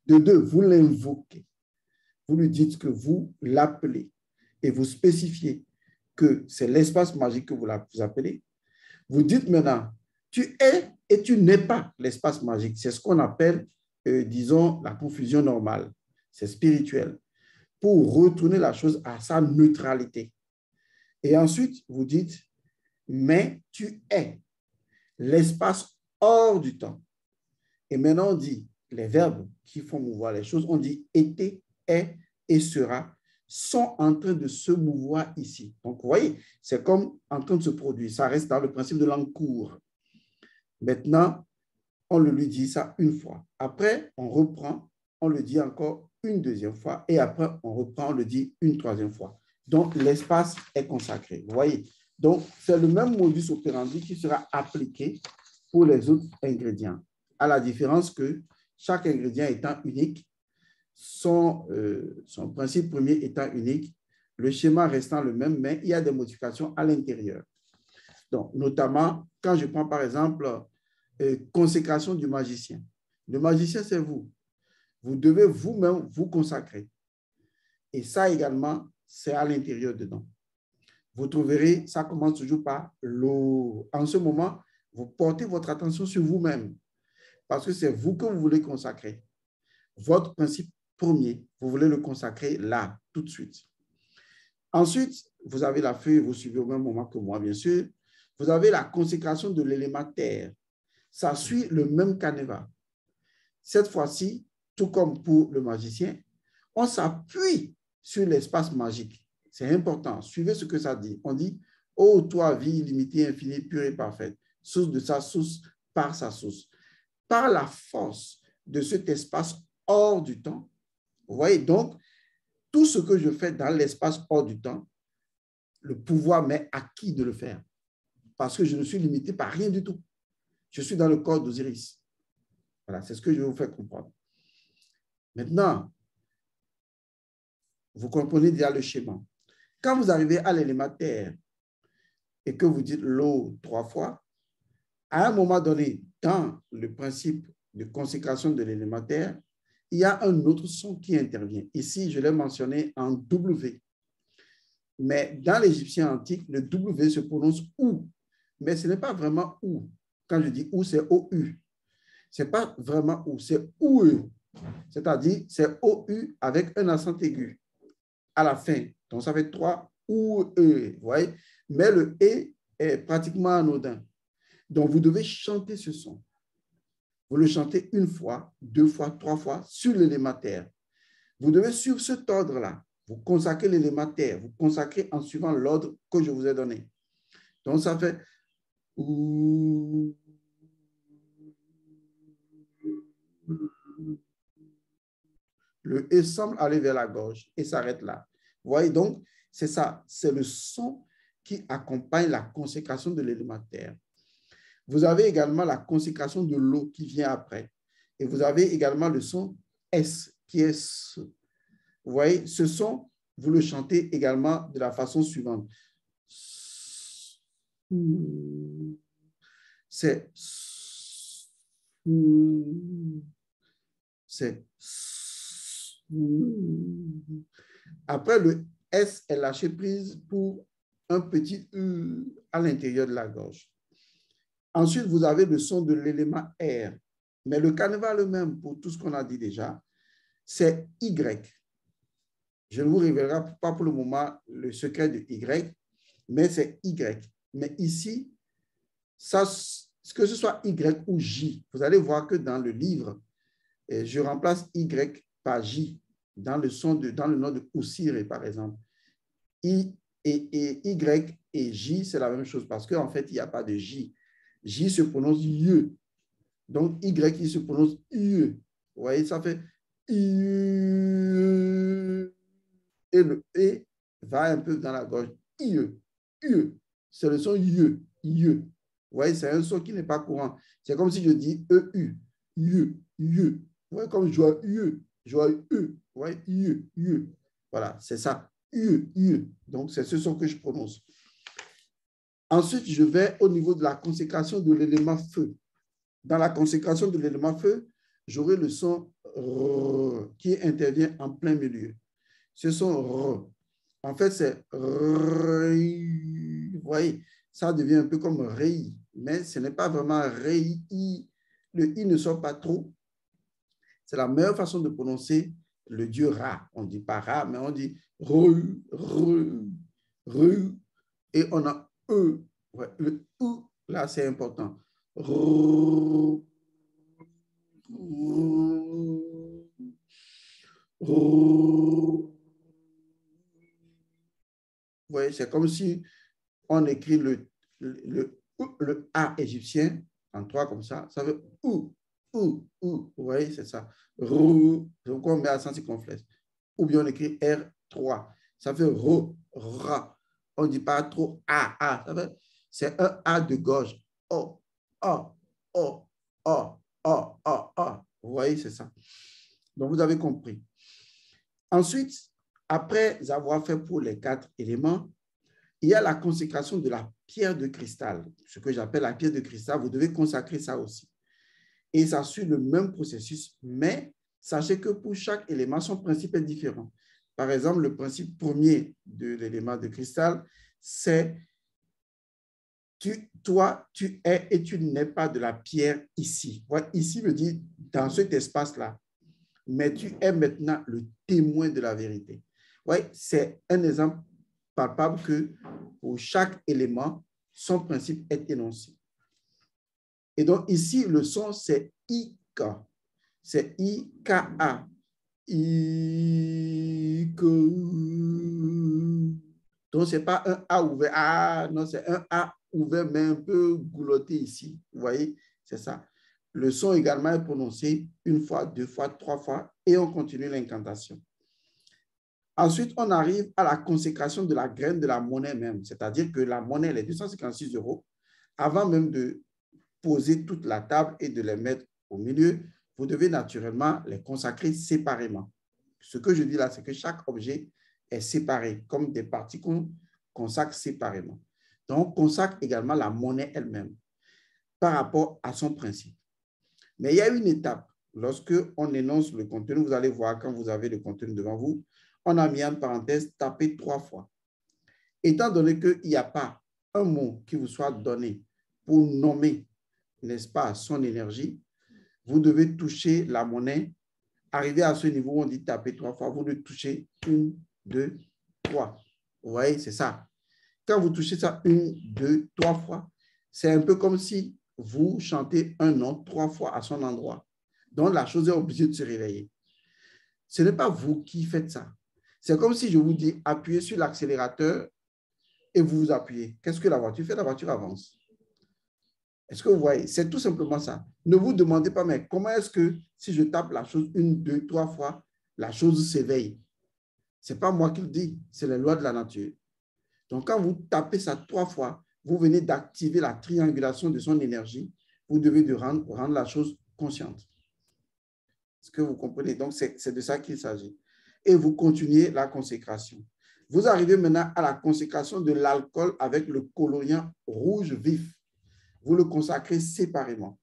De deux, vous l'invoquez. Vous lui dites que vous l'appelez et vous spécifiez que c'est l'espace magique que vous appelez. Vous dites maintenant, tu es et tu n'es pas l'espace magique. C'est ce qu'on appelle, disons, la confusion normale. C'est spirituel. Pour retourner la chose à sa neutralité. Et ensuite, vous dites, mais tu es l'espace hors du temps. Et maintenant, on dit, les verbes qui font mouvoir les choses, on dit était, est et sera, sont en train de se mouvoir ici. Donc, vous voyez, c'est comme en train de se produire. Ça reste dans le principe de l'encours. Maintenant, on le lui dit ça une fois. Après, on reprend, on le dit encore une deuxième fois. Et après, on reprend, on le dit une troisième fois. Donc, l'espace est consacré. Vous voyez? Donc, c'est le même modus operandi qui sera appliqué pour les autres ingrédients. À la différence que chaque ingrédient étant unique, son principe premier étant unique, le schéma restant le même, mais il y a des modifications à l'intérieur. Donc, notamment, quand je prends par exemple consécration du magicien. Le magicien, c'est vous. Vous devez vous-même vous consacrer. Et ça également, c'est à l'intérieur dedans. Vous trouverez, ça commence toujours par l'eau. En ce moment, vous portez votre attention sur vous-même parce que c'est vous que vous voulez consacrer. Votre principe premier, vous voulez le consacrer là, tout de suite. Ensuite, vous avez la feuille, vous suivez au même moment que moi, bien sûr. Vous avez la consécration de l'élément terre. Ça suit le même canevas. Cette fois-ci, tout comme pour le magicien, on s'appuie sur l'espace magique. C'est important. Suivez ce que ça dit. On dit, ô toi, vie illimitée, infinie, pure et parfaite, source de sa source, par sa source. Par la force de cet espace hors du temps, vous voyez, donc, tout ce que je fais dans l'espace hors du temps, le pouvoir m'est acquis de le faire. Parce que je ne suis limité par rien du tout. Je suis dans le corps d'Osiris. Voilà, c'est ce que je vais vous faire comprendre. Maintenant, vous comprenez déjà le schéma. Quand vous arrivez à l'élément terre et que vous dites l'eau 3 fois, à un moment donné, dans le principe de consécration de l'élément terre, il y a un autre son qui intervient. Ici, je l'ai mentionné en W. Mais dans l'égyptien antique, le W se prononce OU. Mais ce n'est pas vraiment OU. Quand je dis OU, c'est OU. Ce n'est pas vraiment OU, c'est OU. C'est-à-dire, c'est OU avec un accent aigu à la fin. Donc, ça fait 3 OU. Vous voyez? Mais le E est pratiquement anodin. Donc, vous devez chanter ce son. Vous le chantez une fois, 2 fois, 3 fois sur l'élément terre. Vous devez suivre cet ordre-là. Vous consacrez l'élément terre. Vous consacrez en suivant l'ordre que je vous ai donné. Donc, ça fait le E semble aller vers la gorge et s'arrête là. Vous voyez, donc, c'est ça. C'est le son qui accompagne la consécration de l'élément terre. Vous avez également la consécration de l'eau qui vient après. Et vous avez également le son S qui est ce. Vous voyez, ce son, vous le chantez également de la façon suivante. C'est après, le S est lâché prise pour un petit U à l'intérieur de la gorge. Ensuite, vous avez le son de l'élément R. Mais le canevas le même pour tout ce qu'on a dit déjà, c'est Y. Je ne vous révélerai pas pour le moment le secret de Y, mais c'est Y. Mais ici, ça, que ce soit Y ou J, vous allez voir que dans le livre, je remplace Y par J dans le nom de Oussiré, par exemple. Y et J, c'est la même chose parce qu'en fait, il n'y a pas de J. J se prononce Y. Donc, Y, il se prononce Y. Vous voyez, ça fait Y. Et le E va un peu dans la gorge. I. C'est le son Y. Vous voyez, c'est un son qui n'est pas courant. C'est comme si je dis EU. Vous voyez, comme je vois Vous voyez, Voilà, c'est ça. Donc, c'est ce son que je prononce. Ensuite, je vais au niveau de la consécration de l'élément feu. Dans la consécration de l'élément feu, j'aurai le son R qui intervient en plein milieu. Ce son R, en fait, c'est R. Vous voyez, ça devient un peu comme RI, mais ce n'est pas vraiment RI. Le I ne sort pas trop. C'est la meilleure façon de prononcer le dieu Ra. On ne dit pas Ra, mais on dit Re, Re, Re. Et on a E. Ouais, le E, là, c'est important. Re, Re, Re. Vous voyez, c'est comme si on écrit le A égyptien en trois comme ça. Ça veut ou. Vous voyez, c'est ça. Donc, on met accent circonflexe. Ou bien on écrit R3. Ça fait ra. On ne dit pas trop A. C'est un A de gorge. O, O, O, O, O, O, O. Vous voyez, c'est ça. Donc, vous avez compris. Ensuite, après avoir fait pour les 4 éléments, il y a la consécration de la pierre de cristal. Ce que j'appelle la pierre de cristal, vous devez consacrer ça aussi. Et ça suit le même processus, mais sachez que pour chaque élément, son principe est différent. Par exemple, le principe premier de l'élément de cristal, c'est toi, tu es et tu n'es pas de la pierre ici. Ici veut dire dans cet espace-là, mais tu es maintenant le témoin de la vérité. C'est un exemple palpable que pour chaque élément, son principe est énoncé. Et donc ici, le son, c'est I-K. C'est I-K-A. I-K. Donc, ce n'est pas un A ouvert. Ah, non, c'est un A ouvert, mais un peu goulotté ici. Vous voyez, c'est ça. Le son également est prononcé une fois, 2 fois, 3 fois, et on continue l'incantation. Ensuite, on arrive à la consécration de la graine de la monnaie même, c'est-à-dire que la monnaie, les 256 €, avant même de poser toute la table et de les mettre au milieu, vous devez naturellement les consacrer séparément. Ce que je dis là, c'est que chaque objet est séparé, comme des parties qu'on consacre séparément. Donc, on consacre également la monnaie elle-même par rapport à son principe. Mais il y a une étape. Lorsque on énonce le contenu, vous allez voir quand vous avez le contenu devant vous, on a mis en parenthèse taper 3 fois. Étant donné qu'il n'y a pas un mot qui vous soit donné pour nommer, n'est-ce pas, son énergie, vous devez toucher la monnaie. Arrivé à ce niveau où on dit taper 3 fois, vous devez toucher 1, 2, 3. Vous voyez, c'est ça. Quand vous touchez ça 1, 2, 3 fois, c'est un peu comme si vous chantez un nom 3 fois à son endroit. Donc, la chose est obligée de se réveiller. Ce n'est pas vous qui faites ça. C'est comme si je vous dis appuyez sur l'accélérateur et vous vous appuyez. Qu'est-ce que la voiture fait? La voiture avance. Est-ce que vous voyez? C'est tout simplement ça. Ne vous demandez pas, mais comment est-ce que si je tape la chose 1, 2, 3 fois, la chose s'éveille? Ce n'est pas moi qui le dis, c'est les lois de la nature. Donc, quand vous tapez ça 3 fois, vous venez d'activer la triangulation de son énergie. Vous devez rendre la chose consciente. Est-ce que vous comprenez? Donc, c'est de ça qu'il s'agit. Et vous continuez la consécration. Vous arrivez maintenant à la consécration de l'alcool avec le colorant rouge vif. Vous le consacrez séparément.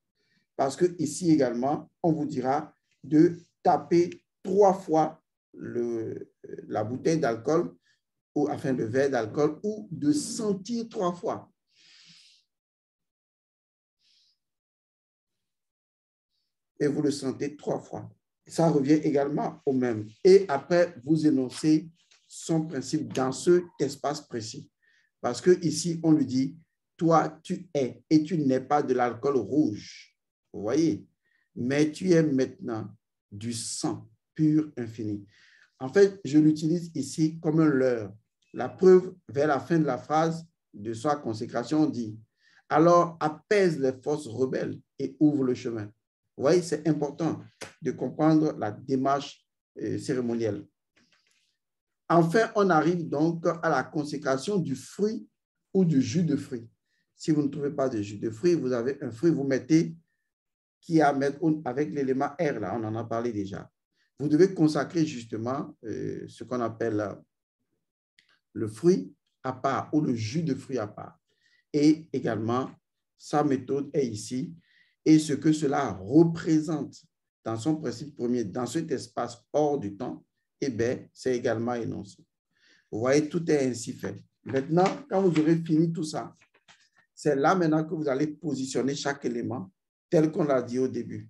Parce que ici également, on vous dira de taper 3 fois la bouteille d'alcool, ou enfin le verre d'alcool, ou de sentir 3 fois. Et vous le sentez 3 fois. Ça revient également au même. Et après, vous énoncez son principe dans cet espace précis. Parce que ici, on lui dit, toi, tu es et tu n'es pas de l'alcool rouge. Vous voyez? Mais tu es maintenant du sang pur infini. En fait, je l'utilise ici comme un leurre. La preuve, vers la fin de la phrase de sa consécration, on dit, alors apaise les forces rebelles et ouvre le chemin. Vous voyez, c'est important de comprendre la démarche cérémonielle. Enfin, on arrive donc à la consécration du fruit ou du jus de fruit. Si vous ne trouvez pas de jus de fruit, vous avez un fruit, vous mettez qui a à mettre avec l'élément R, là, on en a parlé déjà. Vous devez consacrer justement ce qu'on appelle le fruit à part ou le jus de fruit à part. et également sa méthode est ici et ce que cela représente dans son principe premier, dans cet espace hors du temps, eh bien, c'est également énoncé. Vous voyez, tout est ainsi fait. Maintenant, quand vous aurez fini tout ça, c'est là maintenant que vous allez positionner chaque élément tel qu'on l'a dit au début.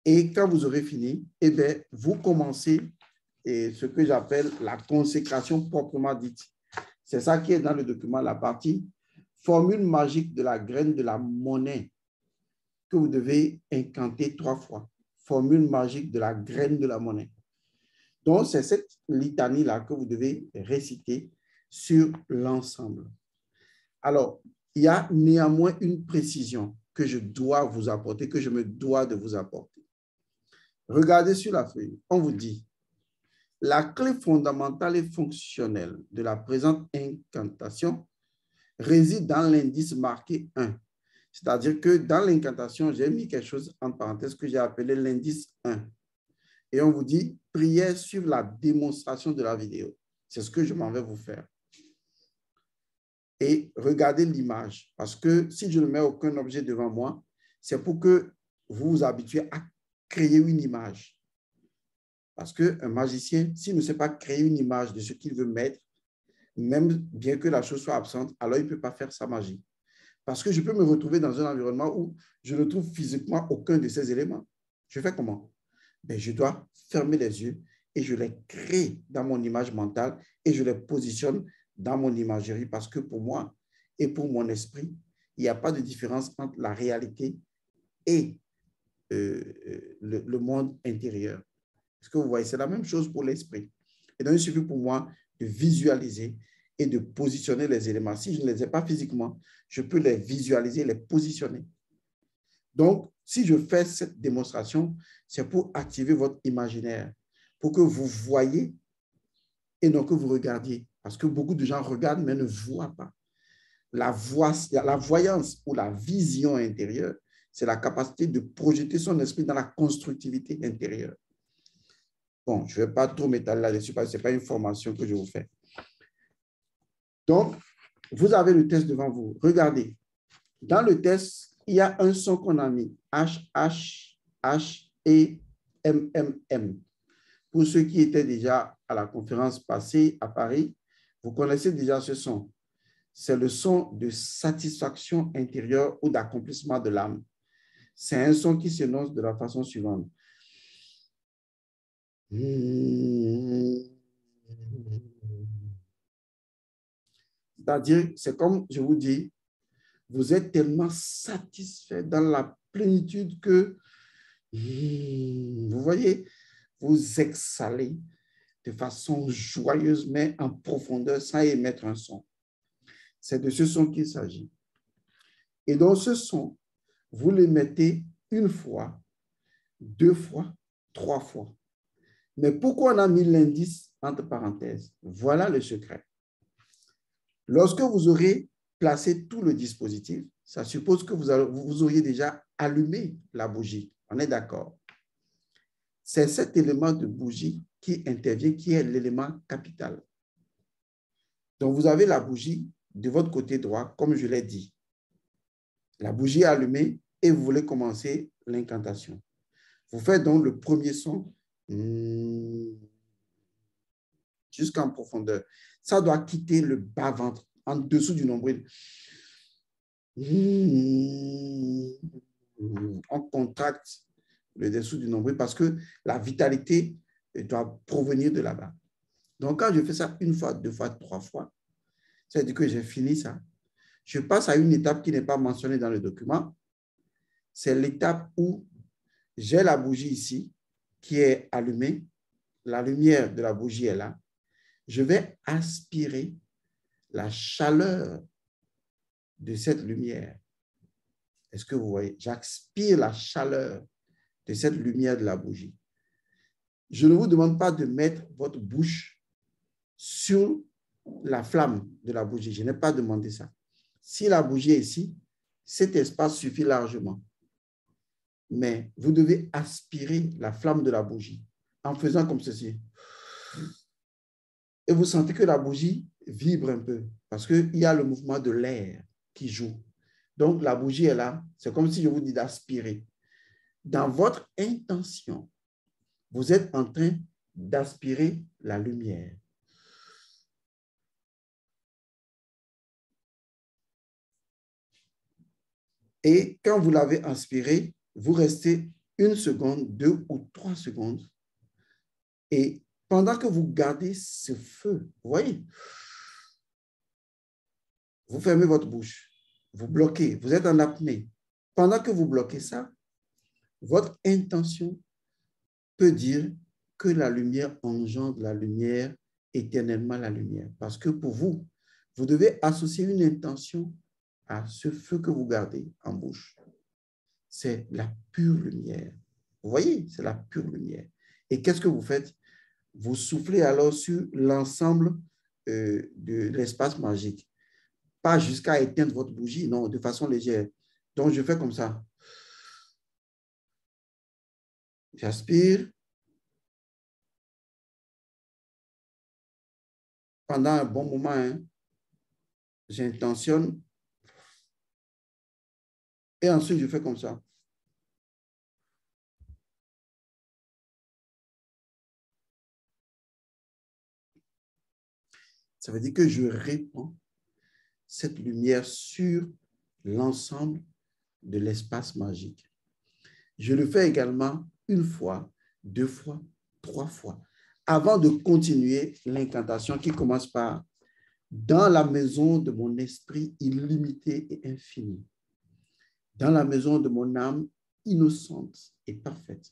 Et quand vous aurez fini, eh bien, vous commencez ce que j'appelle la consécration proprement dite. C'est ça qui est dans le document, la partie formule magique de la graine de la monnaie que vous devez incanter 3 fois. Formule magique de la graine de la monnaie. Donc, c'est cette litanie-là que vous devez réciter sur l'ensemble. Alors, il y a néanmoins une précision que je dois vous apporter, que je me dois de vous apporter. Regardez sur la feuille, on vous dit la clé fondamentale et fonctionnelle de la présente incantation réside dans l'indice marqué 1. C'est-à-dire que dans l'incantation, j'ai mis quelque chose en parenthèse que j'ai appelé l'indice 1. Et on vous dit, prière sur la démonstration de la vidéo. C'est ce que je m'en vais vous faire. Et regardez l'image, parce que si je ne mets aucun objet devant moi, c'est pour que vous vous habituez à créer une image. Parce qu'un magicien, s'il ne sait pas créer une image de ce qu'il veut mettre, même bien que la chose soit absente, alors il ne peut pas faire sa magie. Parce que je peux me retrouver dans un environnement où je ne trouve physiquement aucun de ces éléments. Je fais comment? Ben, je dois fermer les yeux et je les crée dans mon image mentale et je les positionne dans mon imagerie parce que pour moi et pour mon esprit, il n'y a pas de différence entre la réalité et le monde intérieur. Est-ce que vous voyez? C'est la même chose pour l'esprit. Et donc, il suffit pour moi de visualiser et de positionner les éléments. Si je ne les ai pas physiquement, je peux les visualiser, les positionner. Donc, si je fais cette démonstration, c'est pour activer votre imaginaire, pour que vous voyez et non que vous regardiez. Parce que beaucoup de gens regardent mais ne voient pas. La voyance ou la vision intérieure, c'est la capacité de projeter son esprit dans la constructivité intérieure. Bon, je ne vais pas trop m'étaler là-dessus parce que ce n'est pas une formation que je vous fais. Donc, vous avez le test devant vous. Regardez. Dans le test, il y a un son qu'on a mis. H, H, H et M, M, M. Pour ceux qui étaient déjà à la conférence passée à Paris, vous connaissez déjà ce son. C'est le son de satisfaction intérieure ou d'accomplissement de l'âme. C'est un son qui s'énonce de la façon suivante. C'est-à-dire, c'est comme je vous dis, vous êtes tellement satisfait dans la plénitude que, vous voyez, vous exhalez de façon joyeuse, mais en profondeur, sans émettre un son. C'est de ce son qu'il s'agit. Et dans ce son, vous le mettez 1 fois, 2 fois, 3 fois. Mais pourquoi on a mis l'indice entre parenthèses? Voilà le secret. Lorsque vous aurez placé tout le dispositif, ça suppose que vous auriez déjà allumé la bougie. On est d'accord? C'est cet élément de bougie qui intervient, qui est l'élément capital. Donc, vous avez la bougie de votre côté droit, comme je l'ai dit. La bougie est allumée et vous voulez commencer l'incantation. Vous faites donc le premier son jusqu'en profondeur. Ça doit quitter le bas-ventre, en dessous du nombril. On contracte le dessous du nombril parce que la vitalité doit provenir de là-bas. Donc, quand je fais ça 1 fois, 2 fois, 3 fois, ça veut dire que j'ai fini ça. Je passe à une étape qui n'est pas mentionnée dans le document. C'est l'étape où j'ai la bougie ici qui est allumée. La lumière de la bougie est là. Je vais aspirer la chaleur de cette lumière. Est-ce que vous voyez? J'aspire la chaleur de cette lumière de la bougie. Je ne vous demande pas de mettre votre bouche sur la flamme de la bougie. Je n'ai pas demandé ça. Si la bougie est ici, cet espace suffit largement. Mais vous devez aspirer la flamme de la bougie en faisant comme ceci. Et vous sentez que la bougie vibre un peu parce qu'il y a le mouvement de l'air qui joue. Donc, la bougie est là. C'est comme si je vous dis d'aspirer. Dans votre intention, vous êtes en train d'aspirer la lumière. Et quand vous l'avez inspiré, vous restez 1 seconde, 2 ou 3 secondes. Et pendant que vous gardez ce feu, vous voyez, vous fermez votre bouche, vous bloquez, vous êtes en apnée. Pendant que vous bloquez ça, votre intention peut dire que la lumière engendre la lumière, éternellement la lumière. Parce que pour vous, vous devez associer une intention à ce feu que vous gardez en bouche. C'est la pure lumière. Vous voyez, c'est la pure lumière. Et qu'est-ce que vous faites? Vous soufflez alors sur l'ensemble de l'espace magique. Pas jusqu'à éteindre votre bougie, non, de façon légère. Donc, je fais comme ça. J'aspire. Pendant un bon moment, hein, j'intentionne. Et ensuite, je fais comme ça. Ça veut dire que je répands cette lumière sur l'ensemble de l'espace magique. Je le fais également 1 fois, 2 fois, 3 fois, avant de continuer l'incantation qui commence par « Dans la maison de mon esprit illimité et infini, dans la maison de mon âme innocente et parfaite. »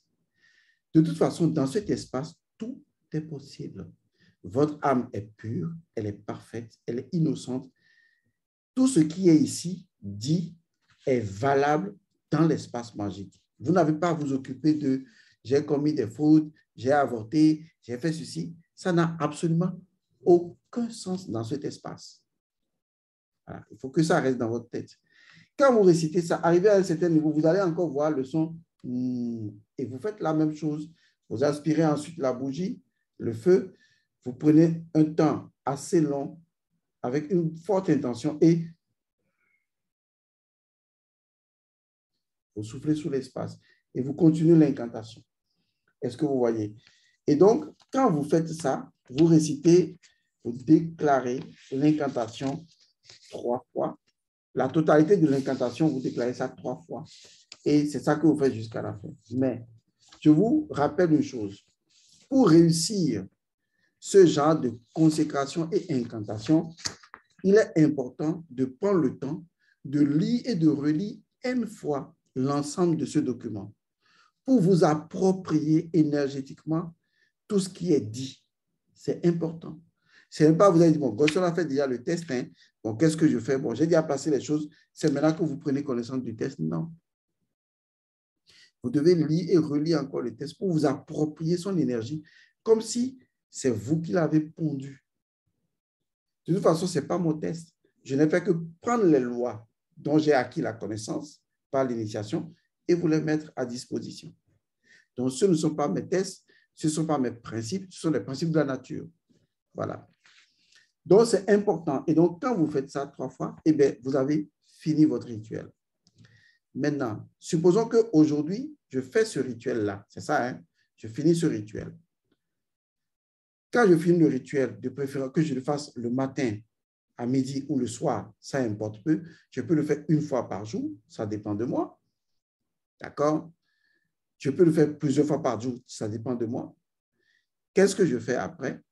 De toute façon, dans cet espace, tout est possible. Votre âme est pure, elle est parfaite, elle est innocente. Tout ce qui est ici dit est valable dans l'espace magique. Vous n'avez pas à vous occuper de « j'ai commis des fautes, j'ai avorté, j'ai fait ceci ». Ça n'a absolument aucun sens dans cet espace. Voilà. Il faut que ça reste dans votre tête. Quand vous récitez ça, arrivé à un certain niveau, vous allez encore voir le son et vous faites la même chose. Vous aspirez ensuite la bougie, le feu, vous prenez un temps assez long avec une forte intention et vous soufflez sous l'espace et vous continuez l'incantation. Est-ce que vous voyez? Et donc, quand vous faites ça, vous récitez, vous déclarez l'incantation 3 fois. La totalité de l'incantation, vous déclarez ça 3 fois. Et c'est ça que vous faites jusqu'à la fin. Mais je vous rappelle une chose. Pour réussir ce genre de consécration et incantation, il est important de prendre le temps de lire et de relire N fois l'ensemble de ce document pour vous approprier énergétiquement tout ce qui est dit. C'est important. C'est même pas vous allez dire, bon, Gosson a fait déjà le test, hein. Bon, qu'est-ce que je fais? Bon, j'ai déjà placé les choses, c'est maintenant que vous prenez connaissance du test. Non. Vous devez lire et relire encore le test pour vous approprier son énergie comme si c'est vous qui l'avez pondu. De toute façon, ce n'est pas mon test. Je n'ai fait que prendre les lois dont j'ai acquis la connaissance par l'initiation et vous les mettre à disposition. Donc, ce ne sont pas mes tests, ce ne sont pas mes principes, ce sont les principes de la nature. Voilà. Donc, c'est important. Et donc, quand vous faites ça 3 fois, eh bien, vous avez fini votre rituel. Maintenant, supposons qu'aujourd'hui, je fais ce rituel-là. C'est ça, hein? Je finis ce rituel. Quand je finis le rituel, de préférence que je le fasse le matin, à midi ou le soir, ça importe peu. Je peux le faire 1 fois par jour, ça dépend de moi. D'accord? Je peux le faire plusieurs fois par jour, ça dépend de moi. Qu'est-ce que je fais après?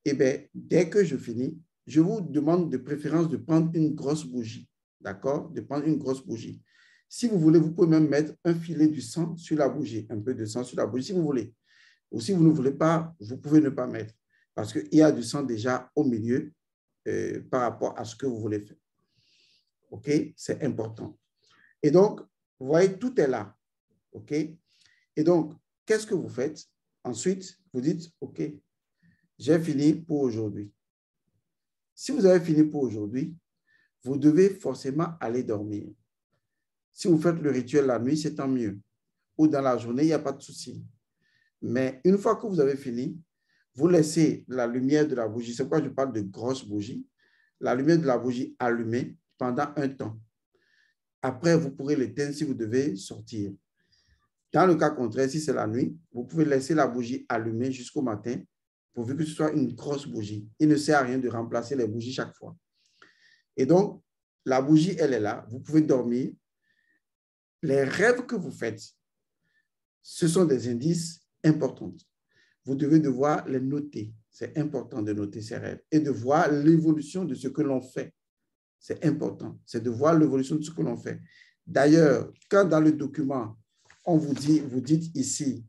Eh bien, dès que je finis, je vous demande de préférence de prendre une grosse bougie. D'accord? De prendre une grosse bougie. Si vous voulez, vous pouvez même mettre un filet du sang sur la bougie, un peu de sang sur la bougie si vous voulez. Ou si vous ne voulez pas, vous pouvez ne pas mettre. Parce qu'il y a du sang déjà au milieu par rapport à ce que vous voulez faire. OK? C'est important. Et donc, vous voyez, tout est là. OK? Et donc, qu'est-ce que vous faites? Ensuite, vous dites, OK, j'ai fini pour aujourd'hui. Si vous avez fini pour aujourd'hui, vous devez forcément aller dormir. Si vous faites le rituel la nuit, c'est tant mieux. Ou dans la journée, il n'y a pas de souci. Mais une fois que vous avez fini, vous laissez la lumière de la bougie. C'est pourquoi je parle de grosse bougie. la lumière de la bougie allumée pendant un temps. Après, vous pourrez l'éteindre si vous devez sortir. Dans le cas contraire, si c'est la nuit, vous pouvez laisser la bougie allumée jusqu'au matin, pourvu que ce soit une grosse bougie. Il ne sert à rien de remplacer les bougies chaque fois. Et donc, la bougie, elle est là. Vous pouvez dormir. Les rêves que vous faites, ce sont des indices importants. Vous devez devoir les noter. C'est important de noter ces rêves et de voir l'évolution de ce que l'on fait. C'est important. C'est de voir l'évolution de ce que l'on fait. D'ailleurs, quand dans le document, on vous dit, vous dites ici,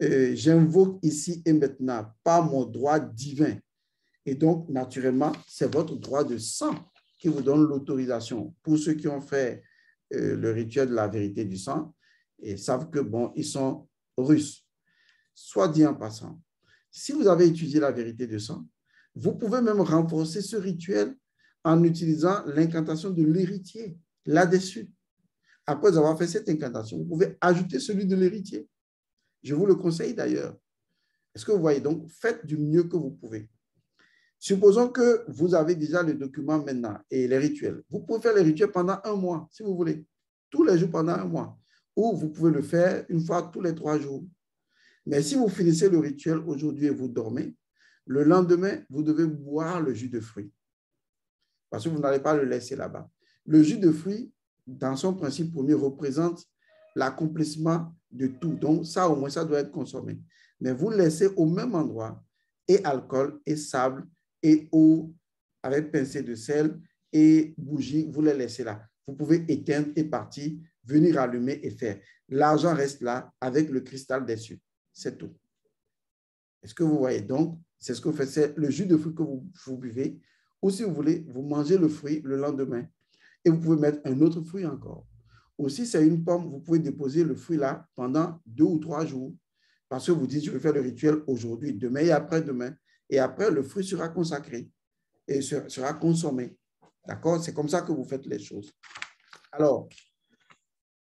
j'invoque ici et maintenant par mon droit divin. Et donc, naturellement, c'est votre droit de sang qui vous donne l'autorisation. Pour ceux qui ont fait le rituel de la vérité du sang et savent que, bon, ils sont russes. Soit dit en passant, si vous avez étudié la vérité du sang, vous pouvez même renforcer ce rituel en utilisant l'incantation de l'héritier là-dessus. Après avoir fait cette incantation, vous pouvez ajouter celui de l'héritier. Je vous le conseille d'ailleurs. Est-ce que vous voyez? Donc, faites du mieux que vous pouvez. Supposons que vous avez déjà le document maintenant et les rituels. Vous pouvez faire les rituels pendant un mois, si vous voulez. Tous les jours pendant un mois. Ou vous pouvez le faire une fois tous les 3 jours. Mais si vous finissez le rituel aujourd'hui et vous dormez, le lendemain, vous devez boire le jus de fruits. Parce que vous n'allez pas le laisser là-bas. Le jus de fruits, dans son principe premier, représente l'accomplissement de tout. Donc, ça, au moins, ça doit être consommé. Mais vous le laissez au même endroit, et alcool, et sable, et eau, avec pincée de sel, et bougie, vous les laissez là. Vous pouvez éteindre et partir, venir allumer et faire. L'argent reste là avec le cristal des cieux. C'est tout. Est-ce que vous voyez? Donc, c'est ce que vous faites. C'est le jus de fruit que vous buvez. Ou si vous voulez, vous mangez le fruit le lendemain et vous pouvez mettre un autre fruit encore. Ou si c'est une pomme, vous pouvez déposer le fruit là pendant 2 ou 3 jours parce que vous dites, je vais faire le rituel aujourd'hui, demain et après-demain. Et après, le fruit sera consacré et sera consommé. D'accord? C'est comme ça que vous faites les choses. Alors,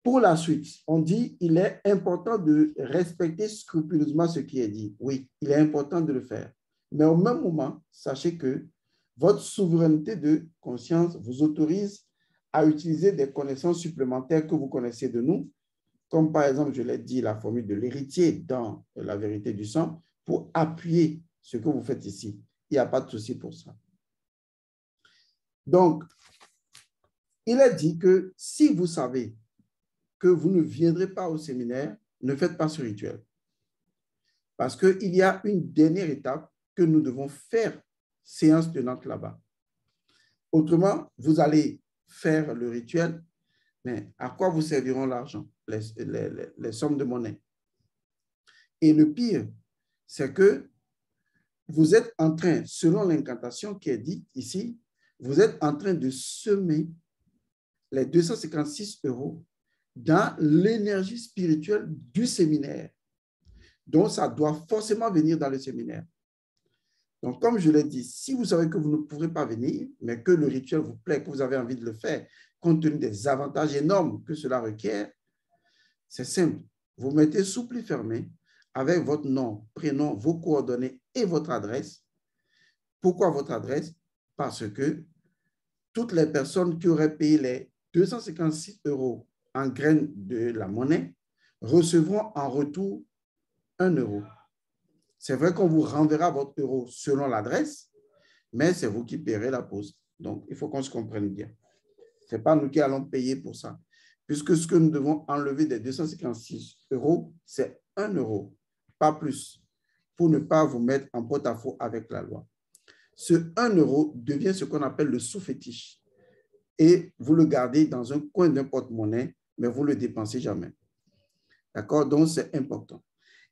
pour la suite, on dit il est important de respecter scrupuleusement ce qui est dit. Oui, il est important de le faire. Mais au même moment, sachez que votre souveraineté de conscience vous autorise à utiliser des connaissances supplémentaires que vous connaissez de nous, comme par exemple, je l'ai dit, la formule de l'héritier dans la vérité du sang, pour appuyer ce que vous faites ici. Il n'y a pas de souci pour ça. Donc, il est dit que si vous savez que vous ne viendrez pas au séminaire, ne faites pas ce rituel. Parce qu'il y a une dernière étape que nous devons faire, séance tenante là-bas. Autrement, vous allez faire le rituel, mais à quoi vous serviront l'argent, les sommes de monnaie? Et le pire, c'est que vous êtes en train, selon l'incantation qui est dite ici, vous êtes en train de semer les 256 € dans l'énergie spirituelle du séminaire. Donc, ça doit forcément venir dans le séminaire. Donc, comme je l'ai dit, si vous savez que vous ne pourrez pas venir, mais que le rituel vous plaît, que vous avez envie de le faire, compte tenu des avantages énormes que cela requiert, c'est simple. Vous mettez sous pli fermé avec votre nom, prénom, vos coordonnées et votre adresse. Pourquoi votre adresse? Parce que toutes les personnes qui auraient payé les 256 € en graines de la monnaie recevront en retour 1 €. C'est vrai qu'on vous renverra votre euro selon l'adresse, mais c'est vous qui paierez la poste. Donc, il faut qu'on se comprenne bien. Ce n'est pas nous qui allons payer pour ça. Puisque ce que nous devons enlever des 256 €, c'est 1 €, pas plus, pour ne pas vous mettre en porte-à-faux avec la loi. Ce 1 € devient ce qu'on appelle le sous-fétiche. Et vous le gardez dans un coin d'un porte-monnaie, mais vous ne le dépensez jamais. D'accord? Donc, c'est important.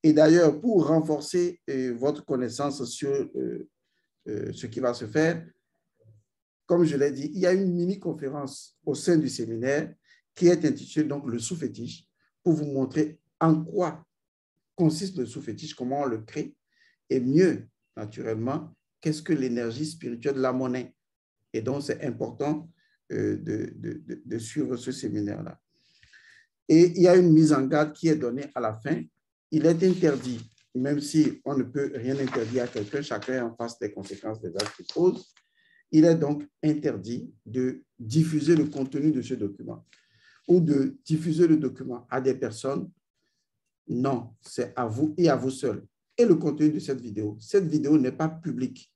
Et d'ailleurs, pour renforcer votre connaissance sur ce qui va se faire, comme je l'ai dit, il y a une mini-conférence au sein du séminaire qui est intitulée donc le sous-fétiche pour vous montrer en quoi consiste le sous-fétiche, comment on le crée et mieux, naturellement, qu'est-ce que l'énergie spirituelle de la monnaie. Et donc, c'est important de suivre ce séminaire-là. Et il y a une mise en garde qui est donnée à la fin. Il est interdit, même si on ne peut rien interdire à quelqu'un, chacun est en face des conséquences des actes qu'il pose, il est donc interdit de diffuser le contenu de ce document ou de diffuser le document à des personnes. Non, c'est à vous et à vous seuls. Et le contenu de cette vidéo n'est pas publique.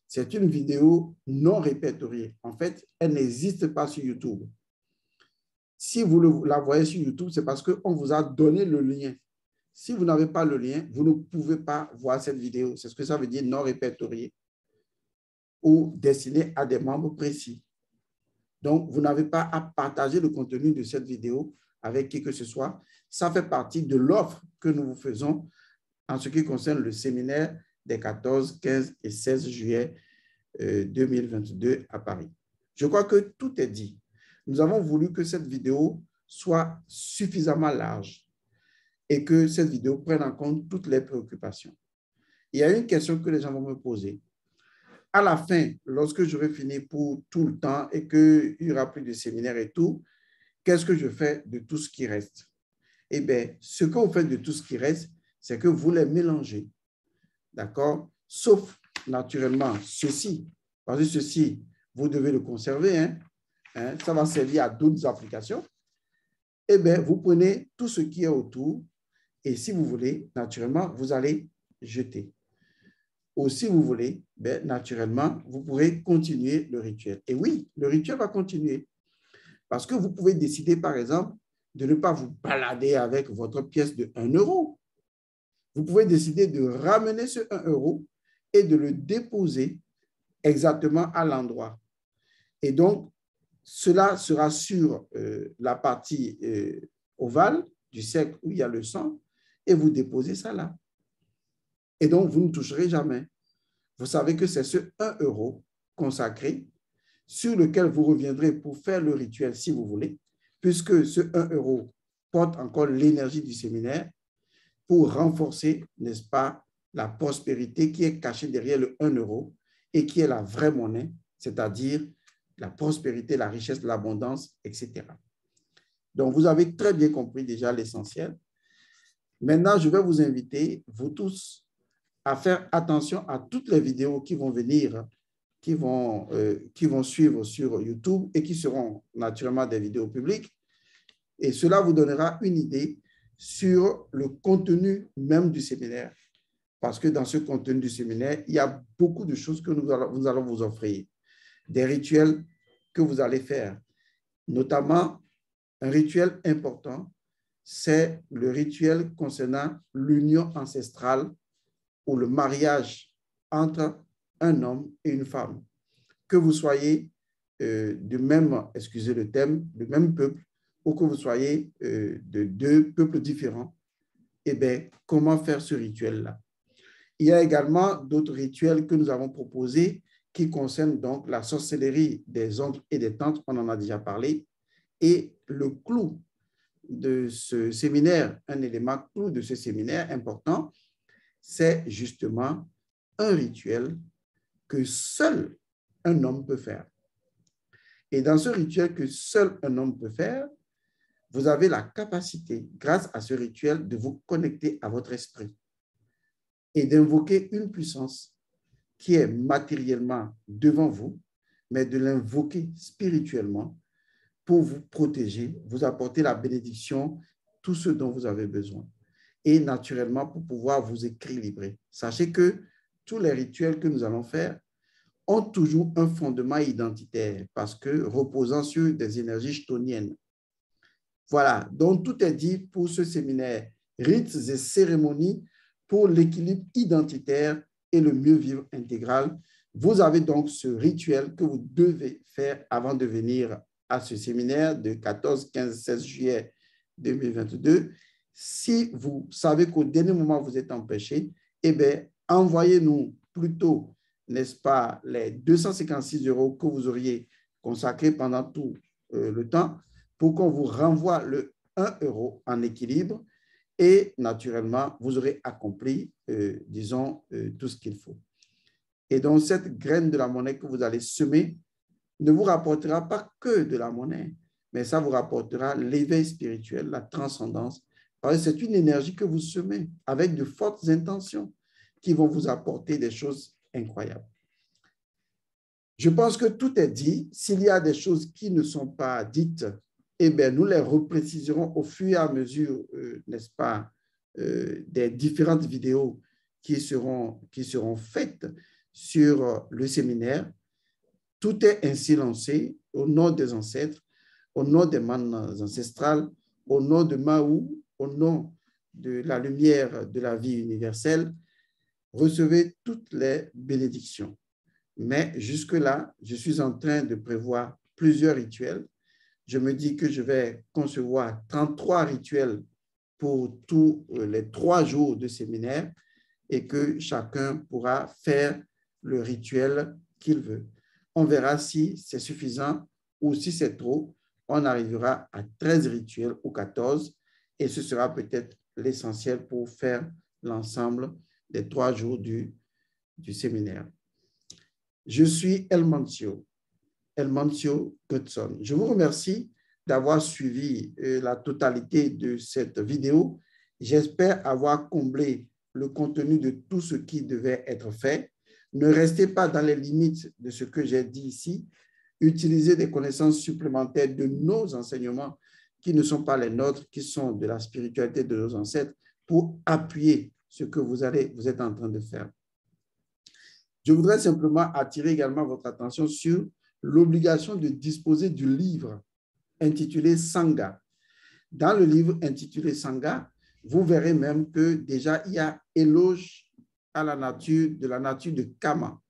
C'est une vidéo non répertoriée. En fait, elle n'existe pas sur YouTube. Si vous la voyez sur YouTube, c'est parce qu'on vous a donné le lien. Si vous n'avez pas le lien, vous ne pouvez pas voir cette vidéo. C'est ce que ça veut dire non répertorié ou destiné à des membres précis. Donc, vous n'avez pas à partager le contenu de cette vidéo avec qui que ce soit. Ça fait partie de l'offre que nous vous faisons en ce qui concerne le séminaire des 14, 15 et 16 juillet 2022 à Paris. Je crois que tout est dit. Nous avons voulu que cette vidéo soit suffisamment large et que cette vidéo prenne en compte toutes les préoccupations. Il y a une question que les gens vont me poser. À la fin, lorsque j'aurai fini pour tout le temps et qu'il n'y aura plus de séminaire et tout, qu'est-ce que je fais de tout ce qui reste? Eh bien, ce que vous faites de tout ce qui reste, c'est que vous les mélangez. D'accord? Sauf, naturellement, ceci. Parce que ceci, vous devez le conserver. Hein? Ça va servir à d'autres applications. Eh bien, vous prenez tout ce qui est autour et si vous voulez, naturellement, vous allez jeter. Ou si vous voulez, ben, naturellement, vous pourrez continuer le rituel. Et oui, le rituel va continuer. Parce que vous pouvez décider, par exemple, de ne pas vous balader avec votre pièce de 1 euro. Vous pouvez décider de ramener ce 1 euro et de le déposer exactement à l'endroit. Et donc, cela sera sur la partie ovale du cercle où il y a le sang et vous déposez ça là. Et donc, vous ne toucherez jamais. Vous savez que c'est ce 1 euro consacré sur lequel vous reviendrez pour faire le rituel si vous voulez, puisque ce 1 euro porte encore l'énergie du séminaire pour renforcer, n'est-ce pas, la prospérité qui est cachée derrière le 1 euro et qui est la vraie monnaie, c'est-à-dire la prospérité, la richesse, l'abondance, etc. Donc, vous avez très bien compris déjà l'essentiel. Maintenant, je vais vous inviter, vous tous, à faire attention à toutes les vidéos qui vont venir, qui vont suivre sur YouTube et qui seront naturellement des vidéos publiques. Et cela vous donnera une idée sur le contenu même du séminaire. Parce que dans ce contenu du séminaire, il y a beaucoup de choses que nous allons vous offrir. Des rituels que vous allez faire. Notamment, un rituel important, c'est le rituel concernant l'union ancestrale ou le mariage entre un homme et une femme. Que vous soyez du même, excusez le thème, du même peuple, ou que vous soyez de deux peuples différents, eh bien, comment faire ce rituel-là? Il y a également d'autres rituels que nous avons proposés qui concernent donc la sorcellerie des oncles et des tantes, on en a déjà parlé, et le clou de ce séminaire, un élément clou de ce séminaire important, c'est justement un rituel que seul un homme peut faire. Et dans ce rituel que seul un homme peut faire, vous avez la capacité, grâce à ce rituel, de vous connecter à votre esprit et d'invoquer une puissance qui est matériellement devant vous, mais de l'invoquer spirituellement pour vous protéger, vous apporter la bénédiction, tout ce dont vous avez besoin. Et naturellement, pour pouvoir vous équilibrer. Sachez que tous les rituels que nous allons faire ont toujours un fondement identitaire parce que reposant sur des énergies chtoniennes. Voilà, donc tout est dit pour ce séminaire, rites et cérémonies pour l'équilibre identitaire et le mieux-vivre intégral. Vous avez donc ce rituel que vous devez faire avant de venir à ce séminaire de 14, 15, 16 juillet 2022. Si vous savez qu'au dernier moment, vous êtes empêché, eh bien, envoyez-nous plutôt, n'est-ce pas, les 256 € que vous auriez consacrés pendant tout le temps pour qu'on vous renvoie le 1 euro en équilibre et naturellement, vous aurez accompli, disons, tout ce qu'il faut. Et donc, cette graine de la monnaie que vous allez semer ne vous rapportera pas que de la monnaie, mais ça vous rapportera l'éveil spirituel, la transcendance, parce que c'est une énergie que vous semez avec de fortes intentions qui vont vous apporter des choses incroyables. Je pense que tout est dit. S'il y a des choses qui ne sont pas dites, eh bien, nous les repréciserons au fur et à mesure, n'est-ce pas, des différentes vidéos qui seront faites sur le séminaire. Tout est ainsi lancé au nom des ancêtres, au nom des manes ancestrales, au nom de Mahou, au nom de la lumière de la vie universelle. Recevez toutes les bénédictions. Mais jusque-là, je suis en train de prévoir plusieurs rituels. Je me dis que je vais concevoir 33 rituels pour tous les 3 jours de séminaire et que chacun pourra faire le rituel qu'il veut. On verra si c'est suffisant ou si c'est trop. On arrivera à 13 rituels ou 14 et ce sera peut-être l'essentiel pour faire l'ensemble des 3 jours du séminaire. Je suis Elmancio Goodson. Je vous remercie d'avoir suivi la totalité de cette vidéo. J'espère avoir comblé le contenu de tout ce qui devait être fait. Ne restez pas dans les limites de ce que j'ai dit ici. Utilisez des connaissances supplémentaires de nos enseignements qui ne sont pas les nôtres, qui sont de la spiritualité de nos ancêtres, pour appuyer ce que vous êtes en train de faire. Je voudrais simplement attirer également votre attention sur l'obligation de disposer du livre intitulé Sangha. Dans le livre intitulé Sangha, vous verrez même que déjà il y a éloge à la nature de Kama.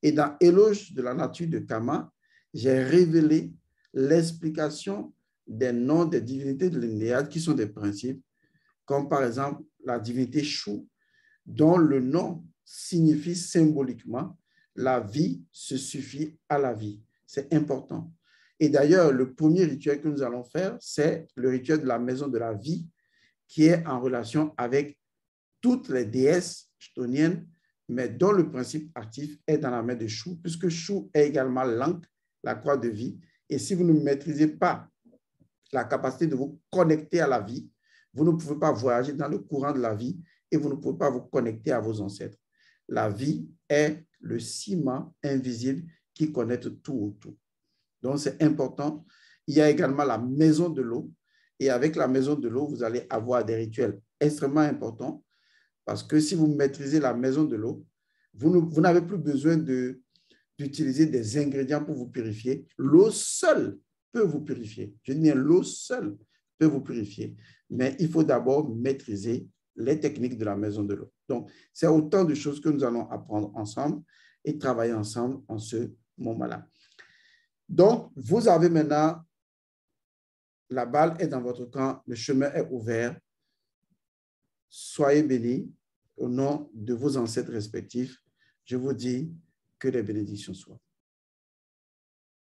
Et dans éloge de la nature de Kama, j'ai révélé l'explication des noms des divinités de l'Indéade qui sont des principes, comme par exemple la divinité Shu, dont le nom signifie symboliquement la vie se suffit à la vie. C'est important. Et d'ailleurs, le premier rituel que nous allons faire, c'est le rituel de la maison de la vie, qui est en relation avec toutes les déesses chtoniennes, mais dont le principe actif est dans la main de Shu, puisque Shu est également l'Ankh, la croix de vie. Et si vous ne maîtrisez pas la capacité de vous connecter à la vie, vous ne pouvez pas voyager dans le courant de la vie et vous ne pouvez pas vous connecter à vos ancêtres. La vie est le ciment invisible qui connecte tout autour. Donc, c'est important. Il y a également la maison de l'eau. Et avec la maison de l'eau, vous allez avoir des rituels extrêmement importants parce que si vous maîtrisez la maison de l'eau, vous n'avez plus besoin d'utiliser des ingrédients pour vous purifier. L'eau seule peut vous purifier. Je dis bien, l'eau seule peut vous purifier. Mais il faut d'abord maîtriser les techniques de la maison de l'eau. Donc, c'est autant de choses que nous allons apprendre ensemble et travailler ensemble en ce moment-là. Donc, vous avez maintenant, la balle est dans votre camp, le chemin est ouvert. Soyez bénis au nom de vos ancêtres respectifs. Je vous dis que les bénédictions soient.